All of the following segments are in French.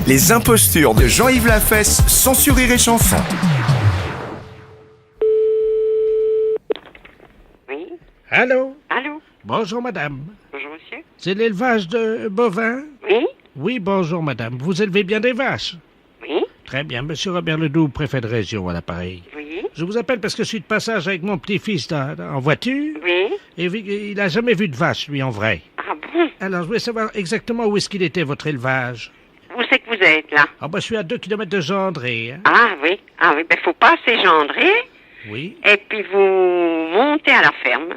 Les impostures de Jean-Yves Lafesse, sans sourire et chanson. Oui. Allô? Allô? Bonjour, madame. Bonjour, monsieur. C'est l'élevage de bovins? Oui. Oui, bonjour, madame. Vous élevez bien des vaches? Oui. Très bien, monsieur Robert Ledoux, préfet de région à l'appareil. Oui. Je vous appelle parce que je suis de passage avec mon petit-fils en voiture. Oui. Et il a jamais vu de vache, lui, en vrai. Ah bon? Alors, je voulais savoir exactement où est-ce qu'il était, votre élevage. Où c'est que vous êtes, là? Ah, ben, je suis à 2 kilomètres de Gendré. Hein? Ah oui. Ah oui, ben faut pas s'égendrer. Oui. Et puis vous montez à la ferme.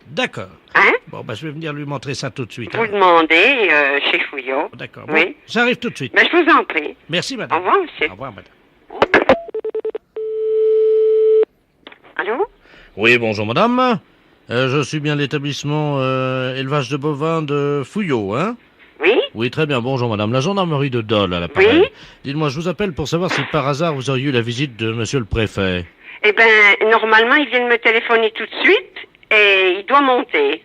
D'accord. Hein? Bon, ben, je vais venir lui montrer ça tout de suite. Vous hein. demandez chez Fouillot. D'accord. Bon, Oui. j'arrive tout de suite. Ben je vous en prie. Merci, Au madame. revoir, monsieur. Au revoir, madame. Allô? Oui, bonjour madame. Je suis bien l'établissement élevage de bovins de Fouillot, hein? Oui? Oui, très bien, bonjour madame. La gendarmerie de Dole à l'appareil. Oui? Dites-moi, je vous appelle pour savoir si par hasard vous auriez eu la visite de monsieur le préfet. Eh ben, normalement, il vient de me téléphoner tout de suite et il doit monter.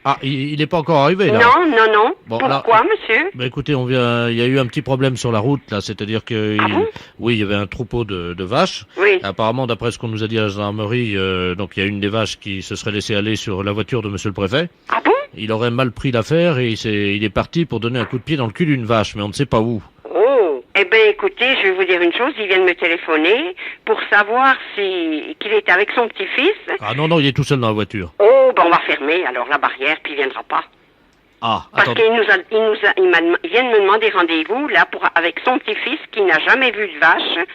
Ah, il n'est pas encore arrivé là? Non. Bon, Pourquoi, là- monsieur? Ben écoutez, il y a eu un petit problème sur la route là, c'est-à-dire que Ah bon? oui, il y avait un troupeau de vaches. Oui. Apparemment, d'après ce qu'on nous a dit à la gendarmerie, donc il y a une des vaches qui se serait laissée aller sur la voiture de monsieur le préfet. Ah bon? Il aurait mal pris l'affaire et il est parti pour donner un coup de pied dans le cul d'une vache, mais on ne sait pas où. Oh. Eh ben, écoutez, je vais vous dire une chose. Il vient de me téléphoner pour savoir qu'il est avec son petit-fils. Ah non, il est tout seul dans la voiture. Oh, ben on va fermer alors la barrière, puis il viendra pas. Ah, Parce attendez. il vient de me demander rendez-vous là avec son petit-fils qui n'a jamais vu de vache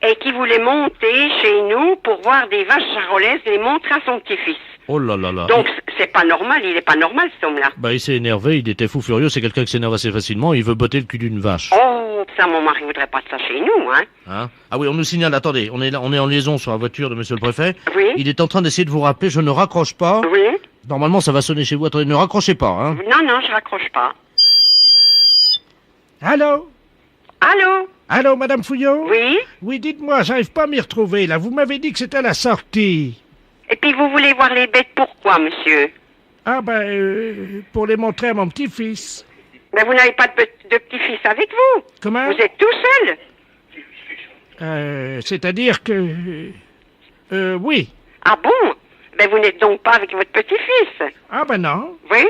et qui voulait monter chez nous pour voir des vaches charolaises et les montrer à son petit-fils. Oh là là là. Donc c'est pas normal, il est pas normal cet homme-là. Bah, il s'est énervé, il était fou furieux, c'est quelqu'un qui s'énerve assez facilement, il veut botter le cul d'une vache. Oh, ça mon mari voudrait pas de ça chez nous, hein. Hein? Ah oui, on nous signale, attendez, on est en liaison sur la voiture de monsieur le préfet. Oui. Il est en train d'essayer de vous rappeler, je ne raccroche pas. Oui. Normalement, ça va sonner chez vous, attendez, ne raccrochez pas, hein. Non, je raccroche pas. Allô? Allô? Allô, madame Fouillot? Oui? Oui, dites-moi, j'arrive pas à m'y retrouver, là. Vous m'avez dit que c'était à la sortie. Et puis vous voulez voir les bêtes pourquoi, monsieur? Ah ben, pour les montrer à mon petit-fils. Ben vous n'avez pas de petit-fils avec vous. Comment? Vous êtes tout seul. C'est-à-dire que... oui. Ah bon? Ben vous n'êtes donc pas avec votre petit-fils. Ah ben non. Oui?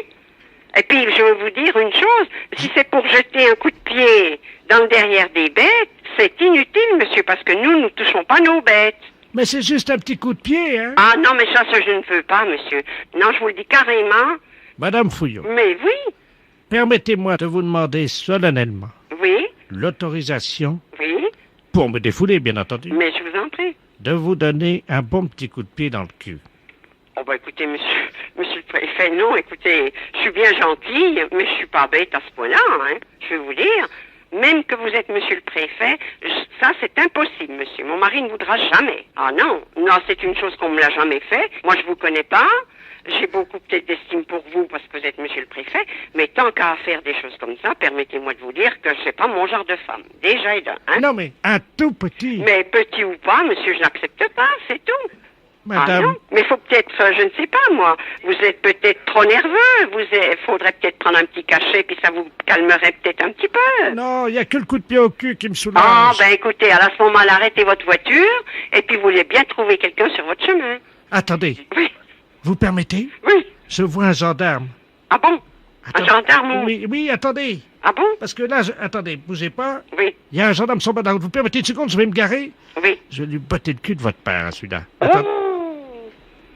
Et puis je vais vous dire une chose, si c'est pour jeter un coup de pied dans le derrière des bêtes, c'est inutile, monsieur, parce que nous ne touchons pas nos bêtes. Mais c'est juste un petit coup de pied, hein. Ah non, mais ça je ne veux pas, monsieur. Non, je vous le dis carrément. Madame Fouillot, Mais oui, permettez-moi de vous demander solennellement oui, l'autorisation, oui, pour me défouler, bien entendu, mais je vous en prie. de vous donner un bon petit coup de pied dans le cul. Oh bah écoutez, monsieur le préfet, non, écoutez, je suis bien gentille, mais je suis pas bête à ce point-là, hein. Je vais vous dire, même que vous êtes monsieur le préfet, ça c'est impossible, monsieur. Mon mari ne voudra jamais. Ah non, c'est une chose qu'on me l'a jamais fait. Moi je vous connais pas, j'ai beaucoup peut-être d'estime pour vous parce que vous êtes monsieur le préfet, mais tant qu'à faire des choses comme ça, permettez-moi de vous dire que c'est pas mon genre de femme. Déjà et d'un, hein. Non, mais un tout petit. Mais petit ou pas, monsieur, je n'accepte pas, c'est tout. Ah Madame, non, mais faut peut-être, je ne sais pas moi, vous êtes peut-être trop nerveux, faudrait peut-être prendre un petit cachet puis ça vous calmerait peut-être un petit peu. non, il n'y a que le coup de pied au cul qui me soulage. Ah ben écoutez, à ce moment-là, arrêtez votre voiture et puis vous voulez bien trouver quelqu'un sur votre chemin. Attendez, Oui, vous permettez? oui. Je vois un gendarme. Ah bon? Un Attendez. gendarme ou... Oui, attendez. Ah bon? Parce que là, attendez, bougez pas. Oui, Il y a un gendarme sur ma route. Vous permettez une seconde, je vais me garer. oui. Je vais lui botter le cul de votre père, celui-là. Oh,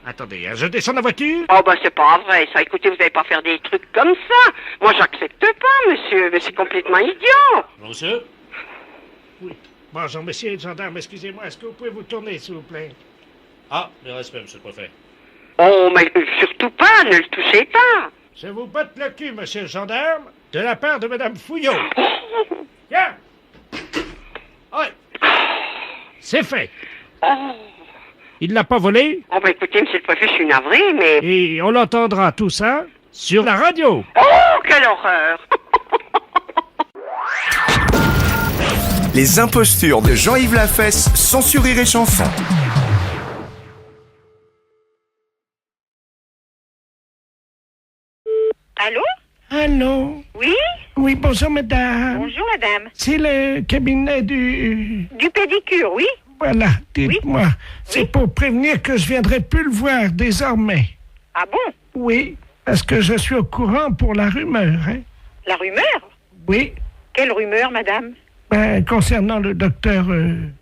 Attendez, hein, je descends de la voiture. oh ben c'est pas vrai ça, écoutez, vous n'allez pas faire des trucs comme ça. Moi j'accepte pas, monsieur, mais c'est complètement idiot. Monsieur? Oui. Bonjour, monsieur le gendarme, excusez-moi, est-ce que vous pouvez vous tourner, s'il vous plaît? Ah, le respect, monsieur le préfet. Oh, mais surtout pas, ne le touchez pas. Je vous botte le cul, monsieur le gendarme, de la part de madame Fouillot. Tiens! Ouais. C'est fait. Oh. Il l'a pas volé, Oh, bah écoutez, monsieur le préfet, je suis navré, mais... et on l'entendra tout ça sur la radio. Oh, quelle horreur. Les impostures de Jean-Yves Lafesse, sans sourire et chanson. Allô? Allô? Oui? Oui, bonjour madame. Bonjour, madame. C'est le cabinet du... Du pédicure, oui? Voilà, dites-moi. C'est pour prévenir que je viendrai plus le voir désormais. Ah bon? Oui, parce que je suis au courant pour la rumeur, hein. La rumeur? Oui, Quelle rumeur, madame? concernant le docteur...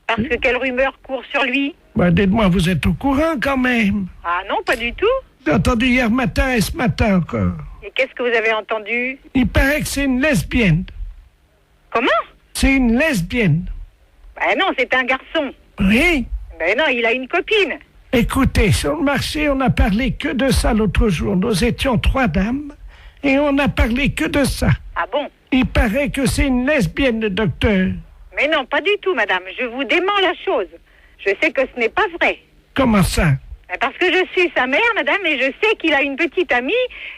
Parce que quelle rumeur court sur lui? dites-moi, vous êtes au courant quand même. Ah non, pas du tout. J'ai entendu hier matin et ce matin encore. Et qu'est-ce que vous avez entendu? Il paraît que c'est une lesbienne. Comment? C'est une lesbienne. Ben non, c'est un garçon. Oui. Ben non, il a une copine. Écoutez, sur le marché, on n'a parlé que de ça l'autre jour. Nous étions 3 dames et on n'a parlé que de ça. Ah bon? Il paraît que c'est une lesbienne, le docteur. Mais non, pas du tout, madame. Je vous dément la chose. Je sais que ce n'est pas vrai. Comment ça? Parce que je suis sa mère, madame, et je sais qu'il a une petite amie.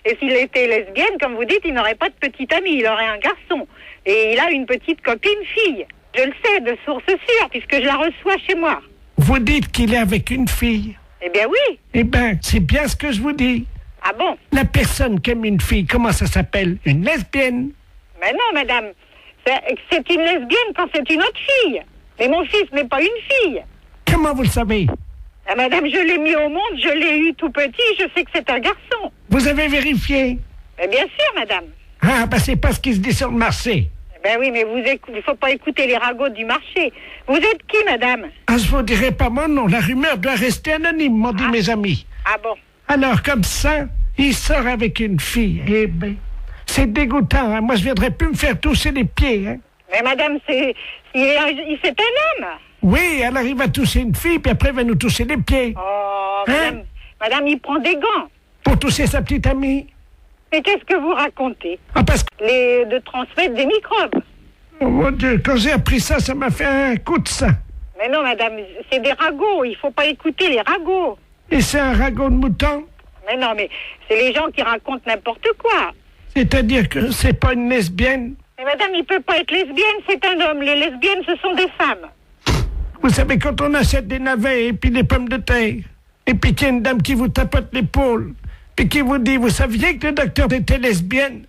Et s'il était lesbienne, comme vous dites, il n'aurait pas de petite amie, il aurait un garçon. Et il a une petite copine fille. Je le sais de source sûre, puisque je la reçois chez moi. Vous dites qu'il est avec une fille. Eh bien oui. Eh bien, c'est bien ce que je vous dis. Ah bon? La personne qui aime une fille, comment ça s'appelle? Une lesbienne. Mais non, madame. C'est une lesbienne quand c'est une autre fille. Mais mon fils n'est pas une fille. Comment vous le savez? Ah, madame, je l'ai mis au monde, je l'ai eu tout petit, je sais que c'est un garçon. Vous avez vérifié? Mais bien sûr, madame. Ah, c'est pas ce qui se dit sur le marché. Ben oui, mais il faut pas écouter les ragots du marché. Vous êtes qui, madame? Ah, je vous dirai pas mon nom. La rumeur doit rester anonyme, m'ont dit mes amis. Ah bon? Alors, comme ça, il sort avec une fille. Eh ben, c'est dégoûtant, hein. Moi, je viendrais plus me faire toucher les pieds, hein. Mais madame, c'est un homme. Oui, alors il va toucher une fille, puis après il va nous toucher les pieds. Oh, Hein? madame, il prend des gants. Pour toucher sa petite amie. Mais qu'est-ce que vous racontez? Ah, parce que... De transmettre des microbes. Oh mon Dieu, quand j'ai appris ça, ça m'a fait un coup de sang. Mais non, madame, c'est des ragots. Il faut pas écouter les ragots. Et c'est un ragot de mouton? Mais non, mais c'est les gens qui racontent n'importe quoi. C'est-à-dire que c'est pas une lesbienne? Mais madame, il peut pas être lesbienne, c'est un homme. Les lesbiennes, ce sont des femmes. Vous savez, quand on achète des navets et puis des pommes de terre, et puis qu'il y a une dame qui vous tapote l'épaule, puis qui vous dit, vous saviez que le docteur était lesbienne?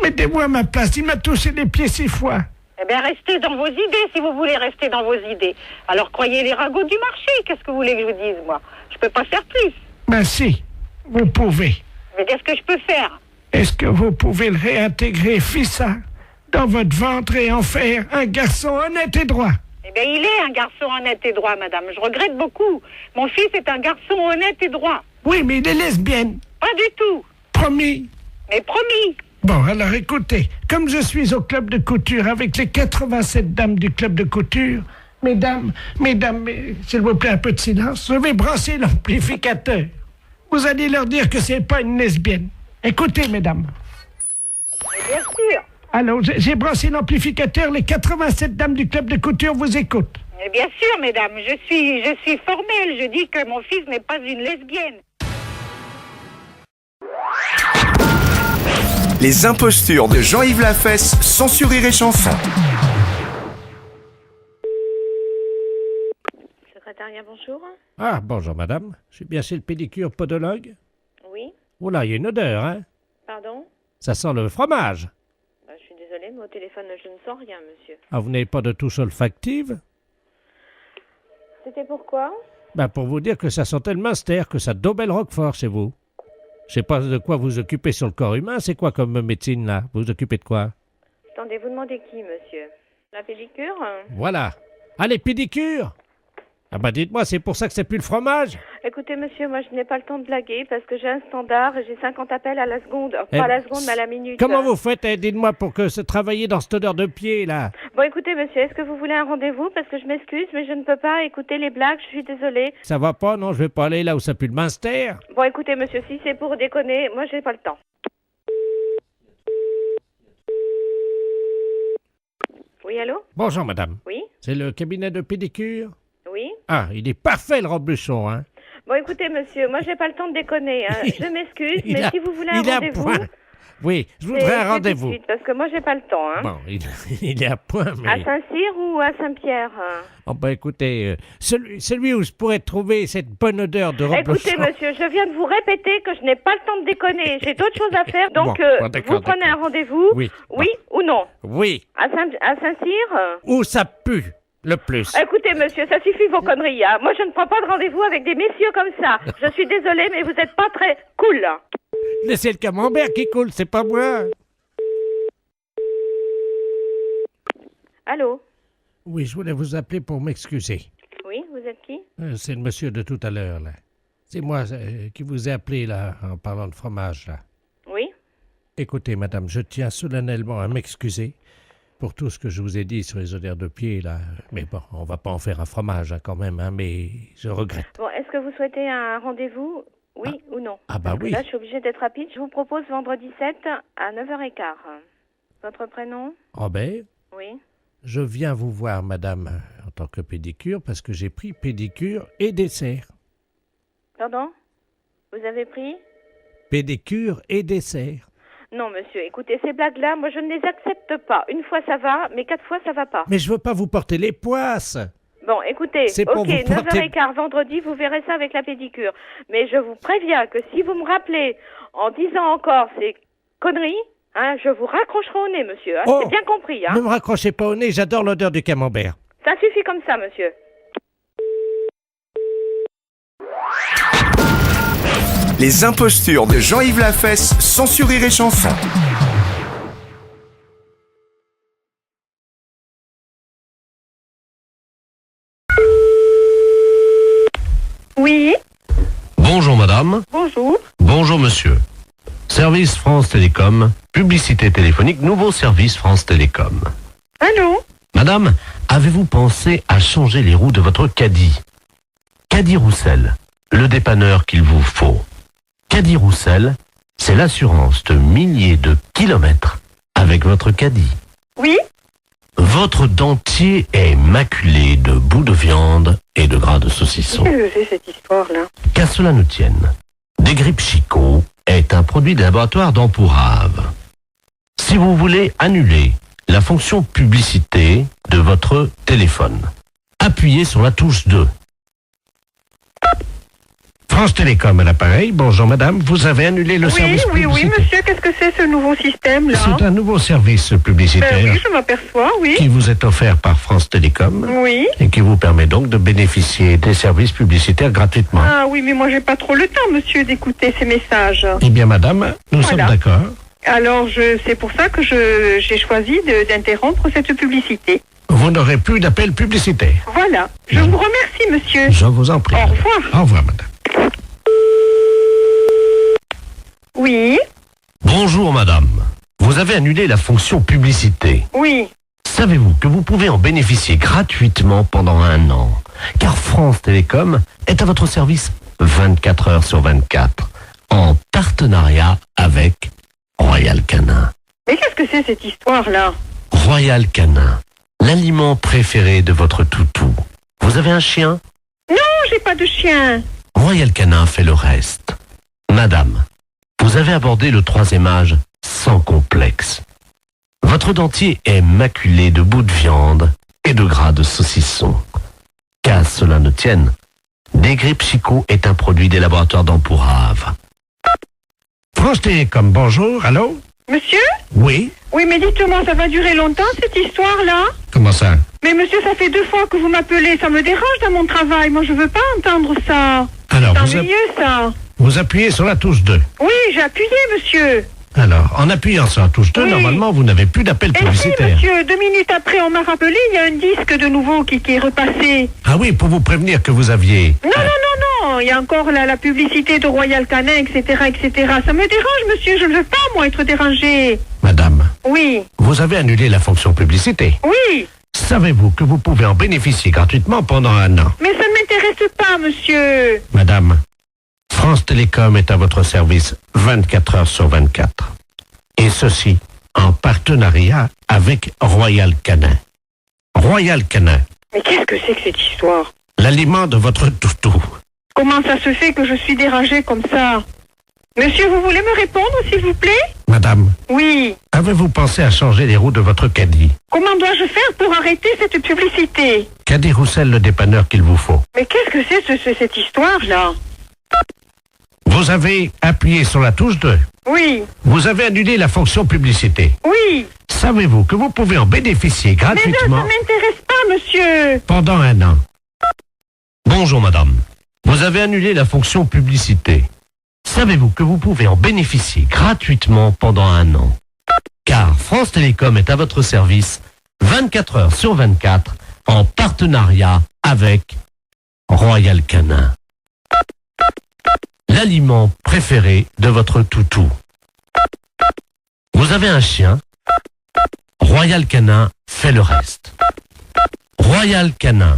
Mettez-vous à ma place, il m'a touché les pieds 6 fois. Eh bien, restez dans vos idées, si vous voulez rester dans vos idées. Alors, croyez les ragots du marché. Qu'est-ce que vous voulez que je vous dise, moi? Je peux pas faire plus. Ben si, vous pouvez. Mais qu'est-ce que je peux faire? Est-ce que vous pouvez le réintégrer, Fissa, dans votre ventre et en faire un garçon honnête et droit? Eh bien, il est un garçon honnête et droit, madame. Je regrette beaucoup. Mon fils est un garçon honnête et droit. Oui, mais il est lesbienne. Pas du tout. Promis. Mais promis. Bon, alors écoutez, comme je suis au club de couture avec les 87 dames du club de couture, mesdames, s'il vous plaît, un peu de silence, je vais brasser l'amplificateur. Vous allez leur dire que c'est pas une lesbienne. Écoutez, mesdames. Mais bien sûr. Alors, j'ai brassé l'amplificateur, les 87 dames du club de couture vous écoutent. Mais bien sûr, mesdames. Je suis formelle. Je dis que mon fils n'est pas une lesbienne. Les impostures de Jean-Yves Lafesse, sans sur Rire et Chanson. Secrétariat, bonjour. Ah, bonjour madame. Je suis bien chez le pédicure podologue. Oui, Oh là, il y a une odeur, hein? pardon. Ça sent le fromage. Je suis désolée, mais au téléphone, je ne sens rien, monsieur. Ah, vous n'avez pas de touche olfactive? C'était pourquoi? Ben, pour vous dire que ça sent tellement Munster que ça daubait le Roquefort chez vous. Je sais pas de quoi vous occupez sur le corps humain. C'est quoi comme médecine, là? Vous vous occupez de quoi? Attendez, vous demandez qui, monsieur? La pellicule? Voilà. Ah, les pédicures? Ah bah dites-moi, c'est pour ça que c'est plus le fromage? Écoutez, monsieur, moi, je n'ai pas le temps de blaguer parce que j'ai un standard et j'ai 50 appels à la seconde. Eh, Pas à la seconde, mais à la minute. Comment vous faites, dites-moi, pour que se travailler dans cette odeur de pied, là? Bon, écoutez, monsieur, est-ce que vous voulez un rendez-vous? Parce que je m'excuse, mais je ne peux pas écouter les blagues, je suis désolée. Ça va pas, non? Je vais pas aller là où ça pue le Munster. Bon, écoutez, monsieur, si c'est pour déconner, moi, j'ai pas le temps. Oui, allô? Bonjour, madame. Oui? C'est le cabinet de pédicure? Oui? Ah, il est parfait, le rebluchon, hein? Bon, écoutez, monsieur, moi, j'ai pas le temps de déconner. Hein. Je m'excuse, mais si vous voulez un il a rendez-vous... point. Oui, je voudrais un C'est tout de rendez-vous. suite, parce que moi, j'ai pas le temps. Hein. Bon, il est à point, mais... À Saint-Cyr ou à Saint-Pierre Oh, ben écoutez, celui où je pourrais trouver cette bonne odeur de robe Écoutez, blanche. monsieur, je viens de vous répéter que je n'ai pas le temps de déconner. J'ai d'autres choses à faire. Donc, Bon, d'accord, vous prenez d'accord. un rendez-vous. Oui. Oui ou non? Oui, À Saint-Cyr où ça pue le plus. Écoutez, monsieur, ça suffit vos conneries. Hein. Moi, je ne prends pas de rendez-vous avec des messieurs comme ça. Je suis désolée, mais vous n'êtes pas très cool. Hein. Mais c'est le camembert qui coule, c'est pas moi. Allô? Oui, je voulais vous appeler pour m'excuser. Oui, vous êtes qui? C'est le monsieur de tout à l'heure, là. C'est moi qui vous ai appelé, là, en parlant de fromage, là. Oui? Écoutez, madame, je tiens solennellement à m'excuser pour tout ce que je vous ai dit sur les odeurs de pied, là. Mais bon, on va pas en faire un fromage, hein, quand même, hein, mais je regrette. Bon, est-ce que vous souhaitez un rendez-vous? Oui ou non? Ah bah Parce que oui. là, je suis obligée d'être rapide. Je vous propose vendredi 7 à 9h15. Votre prénom? Robert, Oui. je viens vous voir, madame, en tant que pédicure, parce que j'ai pris pédicure et dessert. Pardon? Vous avez pris? Pédicure et dessert. Non, monsieur, écoutez, ces blagues-là, moi, je ne les accepte pas. Une fois, ça va, mais 4 fois, ça va pas. Mais je veux pas vous porter les poisses. Bon, écoutez, C'est pour ok, vous porter- 9h15 vendredi, vous verrez ça avec la pédicure. Mais je vous préviens que si vous me rappelez en disant encore ces conneries, hein, je vous raccrocherai au nez, monsieur. Hein, Oh, c'est bien compris, hein. Ne me raccrochez pas au nez, j'adore l'odeur du camembert. Ça suffit comme ça, monsieur. Les impostures de Jean-Yves Lafesse, sans sourire et chanson. Oui, Bonjour madame, bonjour. bonjour monsieur. Service France Télécom, publicité téléphonique, nouveau service France Télécom. Allô? Madame, avez-vous pensé à changer les roues de votre caddie? Caddie Roussel, le dépanneur qu'il vous faut. Caddie Roussel, c'est l'assurance de milliers de kilomètres avec votre caddie. Oui? Votre dentier est maculé de bouts de viande et de gras de saucisson. Qu'est-ce que c'est cette histoire-là? Qu'à cela ne tienne, Desgrippes Chicot est un produit des laboratoires d'Ampourave. Si vous voulez annuler la fonction publicité de votre téléphone, appuyez sur la touche 2. France Télécom à l'appareil. Bonjour madame, vous avez annulé le service publicitaire. monsieur, qu'est-ce que c'est ce nouveau système-là? C'est un nouveau service publicitaire je m'aperçois, oui. qui vous est offert par France Télécom Oui. et qui vous permet donc de bénéficier des services publicitaires gratuitement. Ah oui, mais moi j'ai pas trop le temps, monsieur, d'écouter ces messages. Eh bien madame, nous Voilà. sommes d'accord. Alors, c'est pour ça que j'ai choisi d'interrompre cette publicité. Vous n'aurez plus d'appel publicitaire. Voilà. Je vous remercie, monsieur. Je vous en prie. Au madame. revoir. Au revoir, madame. Oui, Bonjour, madame. Vous avez annulé la fonction publicité. oui. Savez-vous que vous pouvez en bénéficier gratuitement pendant 1 an? Car France Télécom est à votre service 24 heures sur 24, en partenariat avec Royal Canin. Mais qu'est-ce que c'est cette histoire-là? Royal Canin, l'aliment préféré de votre toutou. Vous avez un chien? Non, j'ai pas de chien. Royal Canin fait le reste. Madame, vous avez abordé le 3e âge sans complexe. Votre dentier est maculé de bouts de viande et de gras de saucisson. Qu'à cela ne tienne, Desgrippes Chicot est un produit des laboratoires d'Ampourave. France Télécom, bonjour, allô? Monsieur? Oui? Oui, mais dites-moi, ça va durer longtemps, cette histoire-là? Comment ça? Mais monsieur, ça fait 2 fois que vous m'appelez. Ça me dérange dans mon travail. Moi, je veux pas entendre ça. Alors, C'est ennuyeux, ça. vous appuyez sur la touche 2. Oui, j'ai appuyé, monsieur. Alors, en appuyant sur la touche 2, Oui. normalement, vous n'avez plus d'appel Et si, publicitaire. monsieur, 2 minutes après, on m'a rappelé, il y a un disque de nouveau qui est repassé. Ah oui, pour vous prévenir que vous aviez... Non, non, non, non, il y a encore la publicité de Royal Canin, etc., etc. Ça me dérange, monsieur, je ne veux pas, moi, être dérangé. Madame, Oui, vous avez annulé la fonction publicité. oui, Savez-vous que vous pouvez en bénéficier gratuitement pendant 1 an? mais ça ne m'intéresse pas, monsieur. Madame, France Télécom est à votre service 24 heures sur 24. Et ceci en partenariat avec Royal Canin. Royal Canin, Mais qu'est-ce que c'est que cette histoire? l'aliment de votre toutou. Comment ça se fait que je suis dérangée comme ça? Monsieur, vous voulez me répondre, s'il vous plaît? Madame, Oui. avez-vous pensé à changer les roues de votre caddie? Comment dois-je faire pour arrêter cette publicité? Caddie Roussel, le dépanneur qu'il vous faut. Mais qu'est-ce que c'est cette histoire-là? Vous avez appuyé sur la touche 2. Oui. Vous avez annulé la fonction publicité. Oui. Savez-vous que vous pouvez en bénéficier Mais non, ça gratuitement m'intéresse pas, monsieur. pendant un an? Bonjour madame. Vous avez annulé la fonction publicité. Savez-vous que vous pouvez en bénéficier gratuitement pendant un an? Car France Télécom est à votre service 24 heures sur 24 en partenariat avec Royal Canin. L'aliment préféré de votre toutou. Vous avez un chien? Royal Canin fait le reste. Royal Canin,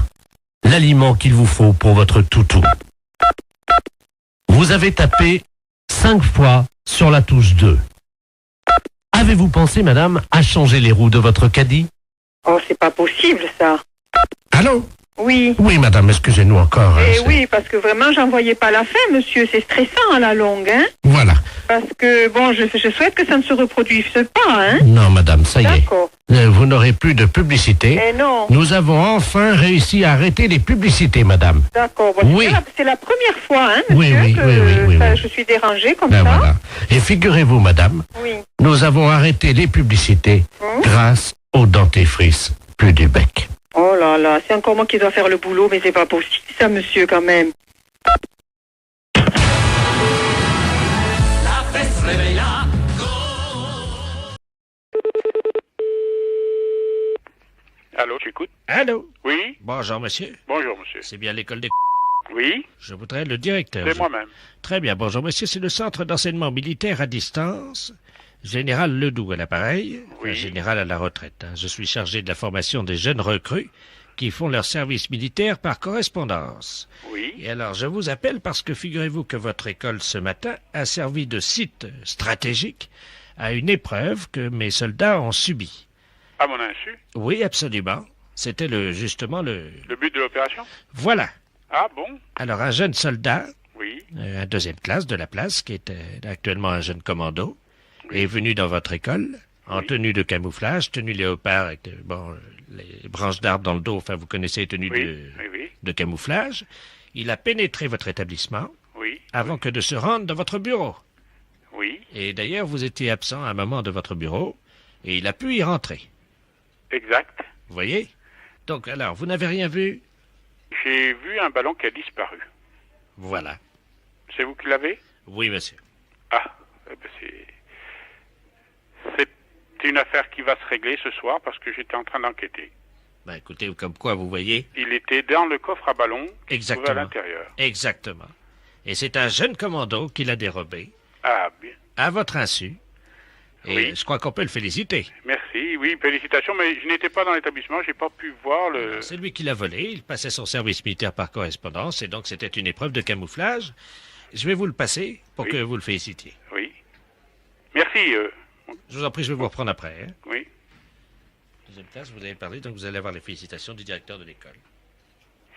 l'aliment qu'il vous faut pour votre toutou. Vous avez tapé 5 fois sur la touche 2. Avez-vous pensé, madame, à changer les roues de votre caddie? Oh, c'est pas possible, ça. Allô? Oui. Oui, madame, excusez-nous encore. hein, Eh c'est- oui, parce que vraiment, j'en voyais pas la fin, monsieur. C'est stressant à la longue, hein. Voilà. Parce que, bon, je souhaite que ça ne se reproduise pas, hein. Non, madame, ça y est. D'accord. Vous n'aurez plus de publicité. Eh non. Nous avons enfin réussi à arrêter les publicités, madame. D'accord. Bon, Oui. c'est la première fois, hein, Oui, monsieur, oui, que oui, ça- oui. je suis dérangée comme Ben ça. voilà. Et figurez-vous, madame, Oui. nous avons arrêté les publicités grâce au dentifrice plus du bec. Oh là là, c'est encore moi qui dois faire le boulot, mais c'est pas possible, ça, monsieur, quand même. Allô, j'écoute. Allô? Oui, Bonjour, monsieur. bonjour monsieur. C'est bien l'école des... Oui, Je voudrais le directeur. c'est moi-même. Très bien, bonjour, monsieur. C'est le centre d'enseignement militaire à distance. Général Ledoux à l'appareil. Oui. Un général à la retraite. hein. Je suis chargé de la formation des jeunes recrues qui font leur service militaire par correspondance. Oui, Et alors, je vous appelle parce que figurez-vous que votre école ce matin a servi de site stratégique à une épreuve que mes soldats ont subie. à mon insu. Oui, absolument. C'était justement le... Le but de l'opération? Voilà. Ah bon? Alors, un jeune soldat, Oui, un deuxième classe de la place, qui est actuellement un jeune commando, est venu dans votre école en Oui. tenue de camouflage, tenue léopard avec les branches d'arbre dans le dos, enfin vous connaissez les tenues oui, oui, de camouflage. Il a pénétré votre établissement oui, avant que de se rendre dans votre bureau. oui, Et d'ailleurs, vous étiez absent à un moment de votre bureau et il a pu y rentrer. exact. Vous voyez? Donc alors, vous n'avez rien vu? J'ai vu un ballon qui a disparu. Voilà. C'est vous qui l'avez? Oui, monsieur. Ah, eh ben c'est une affaire qui va se régler ce soir parce que j'étais en train d'enquêter. Ben écoutez, comme quoi, vous voyez? Il était dans le coffre à ballon qui se trouvait à Exactement. l'intérieur. Exactement. Et c'est un jeune commando qui l'a dérobé, Ah, bien. à votre insu. Et Oui. je crois qu'on peut le féliciter. Merci, oui, félicitations, mais je n'étais pas dans l'établissement, j'ai pas pu voir le... C'est lui qui l'a volé, il passait son service militaire par correspondance, et donc c'était une épreuve de camouflage. Je vais vous le passer pour Oui. que vous le félicitiez. Oui. Merci, Je vous en prie, je vais vous reprendre après. hein. oui. Deuxième classe, vous avez parlé, donc vous allez avoir les félicitations du directeur de l'école.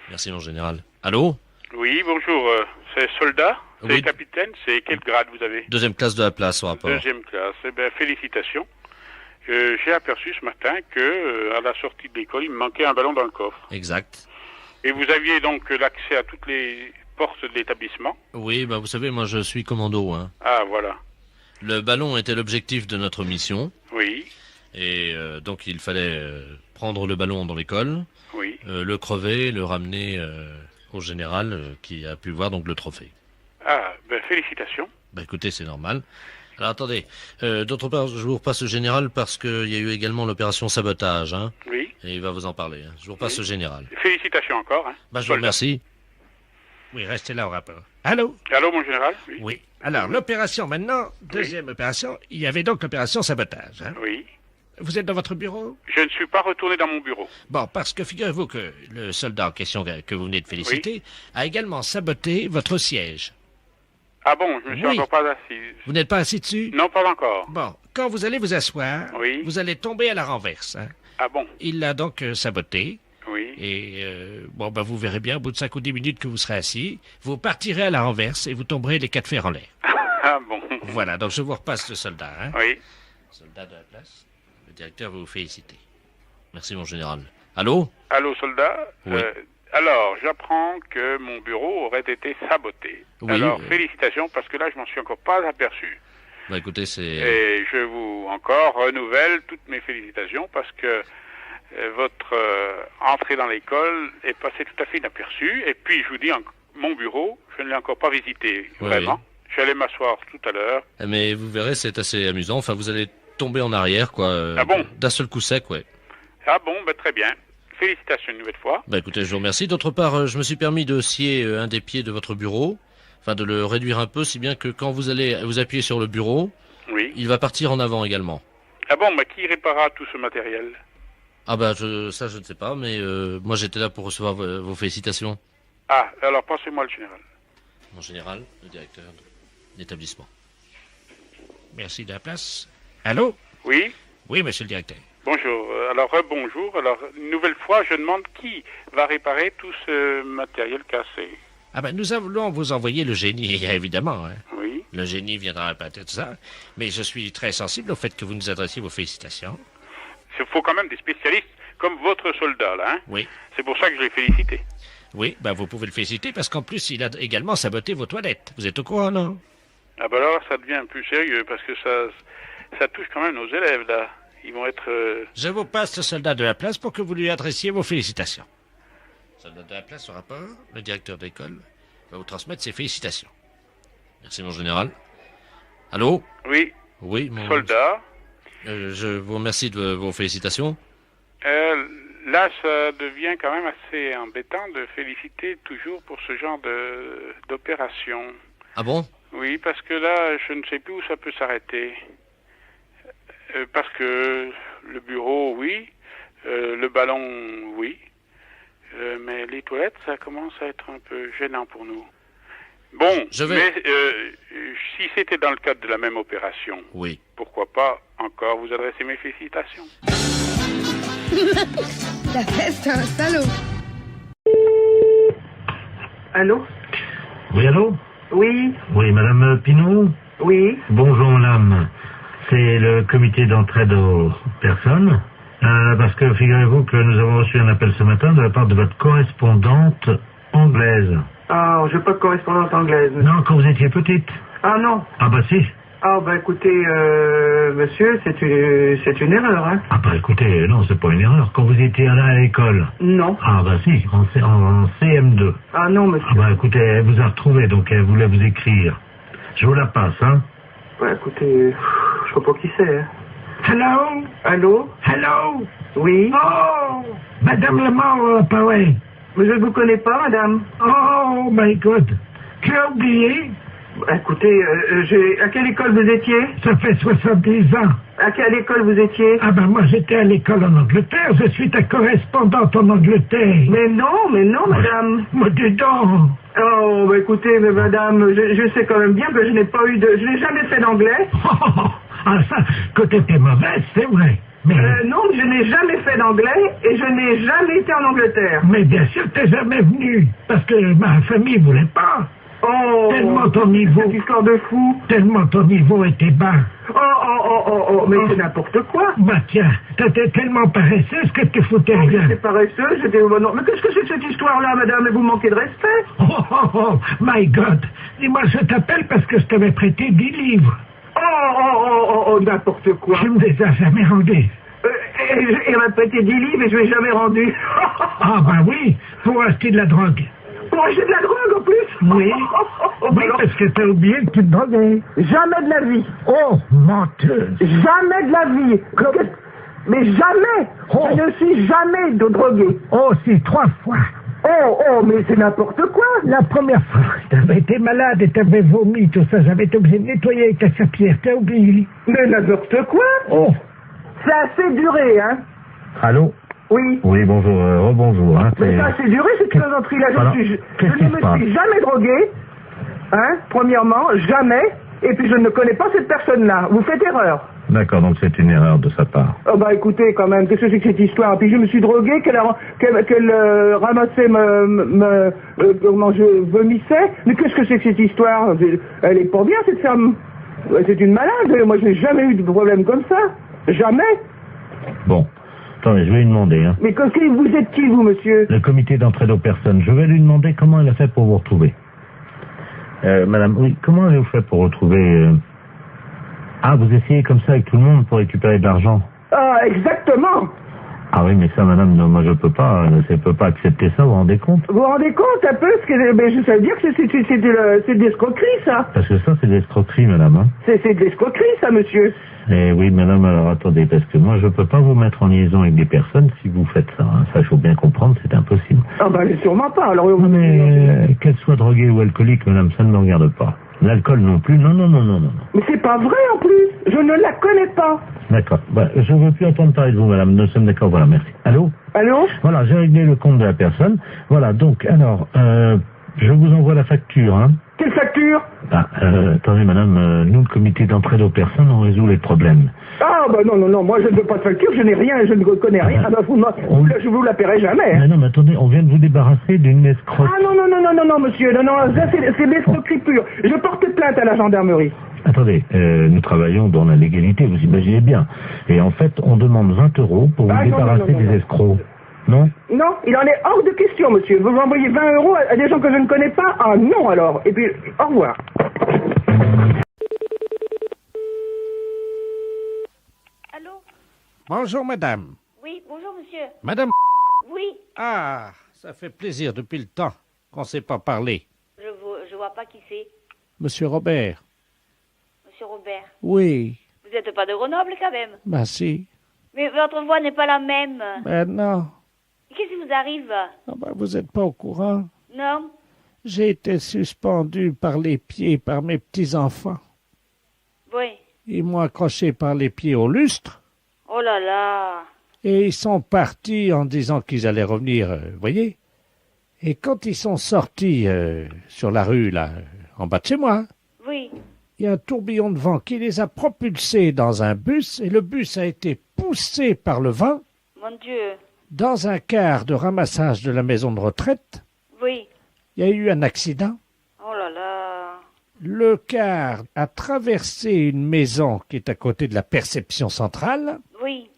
Merci, mon général. Allô? Oui, bonjour, c'est soldat, c'est Oui. capitaine, c'est quel grade vous avez? Deuxième classe de la place, au rapport. Deuxième classe, eh bien, félicitations. J'ai aperçu ce matin que, à la sortie de l'école, il me manquait un ballon dans le coffre. Exact. Et vous aviez donc l'accès à toutes les portes de l'établissement? Oui, ben vous savez, moi je suis commando. Hein. Ah, voilà. Le ballon était l'objectif de notre mission, Oui, et donc il fallait prendre le ballon dans l'école, oui. le crever, le ramener au général qui a pu voir donc le trophée. Ah, ben, félicitations. Bah écoutez, c'est normal. Alors attendez, d'autre part, je vous repasse le général parce qu'il y a eu également l'opération sabotage, hein, Oui. et il va vous en parler. Hein. Je vous repasse le général. Félicitations encore, hein. Bah je vous Soldat. remercie. Oui, restez là au rapport. Allô? Allô, mon général? Oui. Alors, l'opération maintenant, deuxième opération, il y avait donc l'opération sabotage. Hein. Oui. Vous êtes dans votre bureau? Je ne suis pas retourné dans mon bureau. Bon, parce que figurez-vous que le soldat en question que vous venez de féliciter a également saboté votre siège. Ah bon, je me suis Oui. encore pas assis. Vous n'êtes pas assis dessus? Non, pas encore. Bon, quand vous allez vous asseoir, Oui. vous allez tomber à la renverse. Hein. Ah bon? Il l'a donc saboté. Oui. Et bon, ben, vous verrez bien, au bout de 5 ou 10 minutes que vous serez assis, vous partirez à la renverse et vous tomberez les 4 fers en l'air. Ah bon. Voilà, donc je vous repasse le soldat. Hein. Oui. Soldat de la place, le directeur veut vous féliciter. Merci, mon général. Allô? Allô, soldat. Oui. Alors, j'apprends que mon bureau aurait été saboté. Oui, alors, félicitations, parce que là, je m'en suis encore pas aperçu. Bah écoutez, c'est... Et je vous encore renouvelle toutes mes félicitations, parce que votre entrée dans l'école est passée tout à fait inaperçue. Et puis, je vous dis, mon bureau, je ne l'ai encore pas visité, Oui, vraiment. oui. J'allais m'asseoir tout à l'heure. Mais vous verrez, c'est assez amusant. Enfin, vous allez tomber en arrière, quoi. Ah bon? D'un seul coup sec, ouais. Ah bon, bah, très bien. Félicitations une nouvelle fois. Bah écoutez, je vous remercie. D'autre part, je me suis permis de scier un des pieds de votre bureau, enfin de le réduire un peu, si bien que quand vous allez vous appuyer sur le bureau, Oui. il va partir en avant également. Ah bon, bah, qui réparera tout ce matériel? Ah bah ça je ne sais pas, mais moi j'étais là pour recevoir vos félicitations. Ah, alors passez-moi le général. Mon général, le directeur de l'établissement. Merci de la place. Allô? Oui. Oui, monsieur le directeur. Bonjour. Alors, rebonjour. Alors, une nouvelle fois, je demande qui va réparer tout ce matériel cassé. Ah ben, nous allons vous envoyer le génie, évidemment. Hein. Oui. Le génie viendra réparer tout ça. Mais je suis très sensible au fait que vous nous adressiez vos félicitations. Il faut quand même des spécialistes comme votre soldat, là. Hein. Oui. C'est pour ça que je l'ai félicité. Oui, ben vous pouvez le féliciter parce qu'en plus, il a également saboté vos toilettes. Vous êtes au courant, non? Ah ben alors, ça devient un peu sérieux parce que ça touche quand même nos élèves, là. Ils vont être... Je vous passe le soldat de la place pour que vous lui adressiez vos félicitations. Soldat de la place, au rapport, le directeur de l'école va vous transmettre ses félicitations. Merci, mon général. Allô? Oui. Oui, mon... Soldat. Je vous remercie de vos félicitations. Là, ça devient quand même assez embêtant de féliciter toujours pour ce genre d'opération. Ah bon? Oui, parce que là, je ne sais plus où ça peut s'arrêter. Parce que le bureau, oui. Le ballon, oui. Mais les toilettes, ça commence à être un peu gênant pour nous. Bon, mais si c'était dans le cadre de la même opération, oui. Pourquoi pas encore vous adresser mes félicitations. La fête, c'est un salaud. Allô? Oui, allô? Oui. Oui, madame Pinault? Oui. Bonjour, madame. C'est le comité d'entraide aux personnes. Parce que figurez-vous que nous avons reçu un appel ce matin de la part de votre correspondante anglaise. Ah, je n'ai pas de correspondante anglaise. Non, quand vous étiez petite. Ah non. Ah bah si. Ah bah écoutez, monsieur, c'est une erreur, hein. Ah bah écoutez, non, c'est pas une erreur. Quand vous étiez là à l'école. Non. Ah bah si, en CM2. Ah non, monsieur. Ah bah écoutez, elle vous a retrouvé, donc elle voulait vous écrire. Je vous la passe, hein. Bah écoutez, je sais pas qui c'est, hein. Hello? Allô? Hello? Oui? Oh! Madame Lemort, pareil. Mais je ne vous connais pas, madame. Oh my God! Tu as oublié? Bah, écoutez, à quelle école vous étiez? Ça fait 70 ans. À quelle école vous étiez? Ah ben moi j'étais à l'école en Angleterre, je suis ta correspondante en Angleterre. Mais non, madame. Mais dis donc. Oh, bah écoutez, mais madame, je sais quand même bien que je n'ai jamais fait d'anglais. Ah ça, que t'es mauvaise, c'est vrai. Mais... non, je n'ai jamais fait d'anglais et je n'ai jamais été en Angleterre. Mais bien sûr t'es jamais venu, parce que ma famille voulait pas. Oh, tellement ton niveau... Cette histoire de fou. Tellement ton niveau était bas. Mais c'est n'importe quoi. Bah tiens, t'étais tellement paresseuse que tu foutais rien. J'étais paresseuse, j'étais au bon nom. Mais qu'est-ce que c'est que cette histoire-là, madame? Vous manquez de respect. Oh, my God. Dis-moi, je t'appelle parce que je t'avais prêté 10 livres. N'importe quoi. Tu me les as jamais rendus. Il m'a prêté 10 livres et je ne l'ai jamais rendu. Ah bah oui, pour acheter de la drogue. Pour acheter de la drogue en plus? Oui. Oui, parce que t'as oublié que tu te droguais. Jamais de la vie. Oh, menteuse. Jamais de la vie. Mais jamais. Oh. Je ne suis jamais de drogué. Oh, si, 3 fois. Mais c'est n'importe quoi. La première fois, t'avais été malade et t'avais vomi, tout ça. J'avais été obligé de nettoyer avec ta serpillère. T'as oublié? Mais n'importe quoi. Oh. C'est assez duré, hein. Allô? Oui. Oui, bonjour, rebonjour. Hein, mais ça a assez duré, cette plaisanterie-là. Je ne me suis jamais drogué, hein, premièrement, jamais, et puis je ne connais pas cette personne-là. Vous faites erreur. D'accord, donc c'est une erreur de sa part. Oh bah écoutez, quand même, qu'est-ce que c'est que cette histoire? Puis je me suis drogué, qu'elle ramassait comment je vomissais. Mais qu'est-ce que c'est que cette histoire? Elle est pas bien, cette femme. Ouais, c'est une malade. Moi, je n'ai jamais eu de problème comme ça. Jamais. Bon. Attendez, je vais lui demander. Hein. Mais vous êtes qui, vous, monsieur? Le comité d'entraide aux personnes. Je vais lui demander comment elle a fait pour vous retrouver. Madame, oui, comment avez-vous fait pour retrouver... Ah, vous essayez comme ça avec tout le monde pour récupérer de l'argent? Ah, exactement. Ah oui, mais ça, madame, non, moi je peux pas accepter ça, vous vous rendez compte? Vous vous rendez compte un peu ce que... Mais ça veut dire que c'est de l'escroquerie, ça. Parce que ça, c'est de l'escroquerie, madame. Hein. C'est de l'escroquerie, ça, monsieur. Eh oui, madame, alors attendez, parce que moi je peux pas vous mettre en liaison avec des personnes si vous faites ça. Hein. Ça, il faut bien comprendre, c'est impossible. Ah ben, sûrement pas. Alors, non, mais qu'elle soit droguée ou alcoolique, madame, ça ne me regarde pas. L'alcool non plus, non. Mais c'est pas vrai, en plus. Je ne la connais pas. D'accord. Bah, je ne veux plus entendre parler de vous, madame. Nous sommes d'accord, voilà, merci. Allô? Allô? Voilà, j'ai réglé le compte de la personne. Voilà, donc, alors, je vous envoie la facture, hein. Quelle facture? Ah, attendez, madame, nous, le comité d'entraide aux personnes, on résout les problèmes. Ah, bah non, moi je ne veux pas de facture, je n'ai rien, je ne connais rien. Ah, bah, je vous la paierai jamais. Mais non, mais attendez, on vient de vous débarrasser d'une escroque. Ah non, monsieur, non, ça c'est l'escroquerie pure. Je porte plainte à la gendarmerie. Attendez, nous travaillons dans la légalité, vous imaginez bien. Et en fait, on demande 20 € pour vous débarrasser des escrocs. Non? Non, il en est hors de question, monsieur. Vous envoyez 20 € à des gens que je ne connais pas? Ah non, alors. Et puis, au revoir. Allô? Bonjour, madame. Oui, bonjour, monsieur. Madame. Oui, Ah, ça fait plaisir depuis le temps qu'on ne s'est pas parlé. je vois pas qui c'est. Monsieur Robert. Monsieur Robert. Oui. Vous n'êtes pas de Grenoble, quand même. Ben si. Mais votre voix n'est pas la même. Ben non. Qu'est-ce qui vous arrive? Ah ben, vous n'êtes pas au courant. Non? J'ai été suspendu par les pieds par mes petits-enfants. Oui. Ils m'ont accroché par les pieds au lustre. Oh là là. Et ils sont partis en disant qu'ils allaient revenir, voyez. Et quand ils sont sortis sur la rue, là, en bas de chez moi, Oui. il y a un tourbillon de vent qui les a propulsés dans un bus, et le bus a été poussé par le vent Mon Dieu. dans un car de ramassage de la maison de retraite. Oui. Il y a eu un accident. Oh là là. Le car a traversé une maison qui est à côté de la perception centrale. Oui.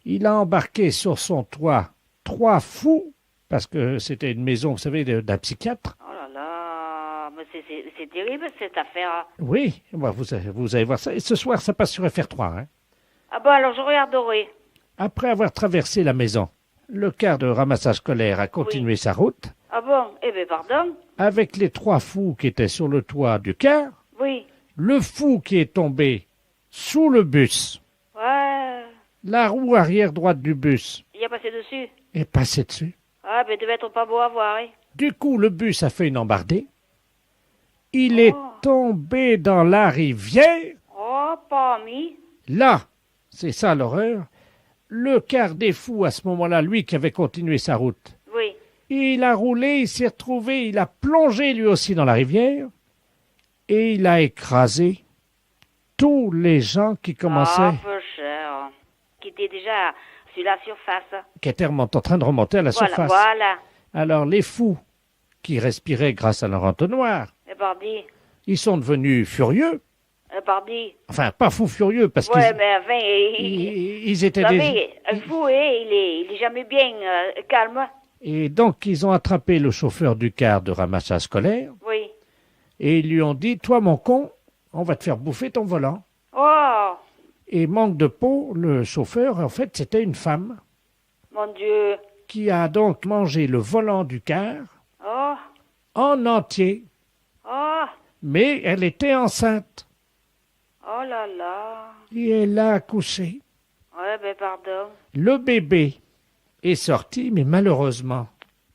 Il a embarqué sur son toit 3 fous, parce que c'était une maison, vous savez, d'un psychiatre. Oh là là. Mais c'est terrible, cette affaire. Oui, bah, vous allez voir ça. Et ce soir, ça passe sur FR3. Hein. Ah bon, alors je regarderai. Après avoir traversé la maison, le car de ramassage scolaire a continué sa route. Ah bon? Eh bien, pardon? Avec les 3 fous qui étaient sur le toit du car. Oui. Le fou qui est tombé sous le bus. Ouais. La roue arrière droite du bus Il a passé dessus. est passée dessus. Ah, ben, devait être pas beau à voir, hein. Du coup, le bus a fait une embardée. Il est tombé dans la rivière. Oh, pas mis. Là, c'est ça l'horreur. Le quart des fous, à ce moment-là, lui qui avait continué sa route, Oui. il a roulé, il s'est retrouvé, il a plongé lui aussi dans la rivière et il a écrasé tous les gens qui commençaient, Ah, peu cher. Qui était déjà sur la surface. qui étaient en train de remonter à la surface. Voilà. Alors les fous qui respiraient grâce à leur entonnoir, Et pardi. ils sont devenus furieux. Et pardi. Enfin, pas fous furieux, parce Ouais, qu'ils mais enfin, ils étaient vous des... savez, un fou, il est jamais bien calme. Et donc, ils ont attrapé le chauffeur du car de ramassage scolaire Oui. et ils lui ont dit, toi, mon con, on va te faire bouffer ton volant. Oh, Et manque de peau, le chauffeur, en fait, c'était une femme mon Dieu. qui a donc mangé le volant du car Oh, en entier. oh, Mais elle était enceinte oh là là. et elle a accouché. Ouais, ben pardon. Le bébé est sorti, mais malheureusement,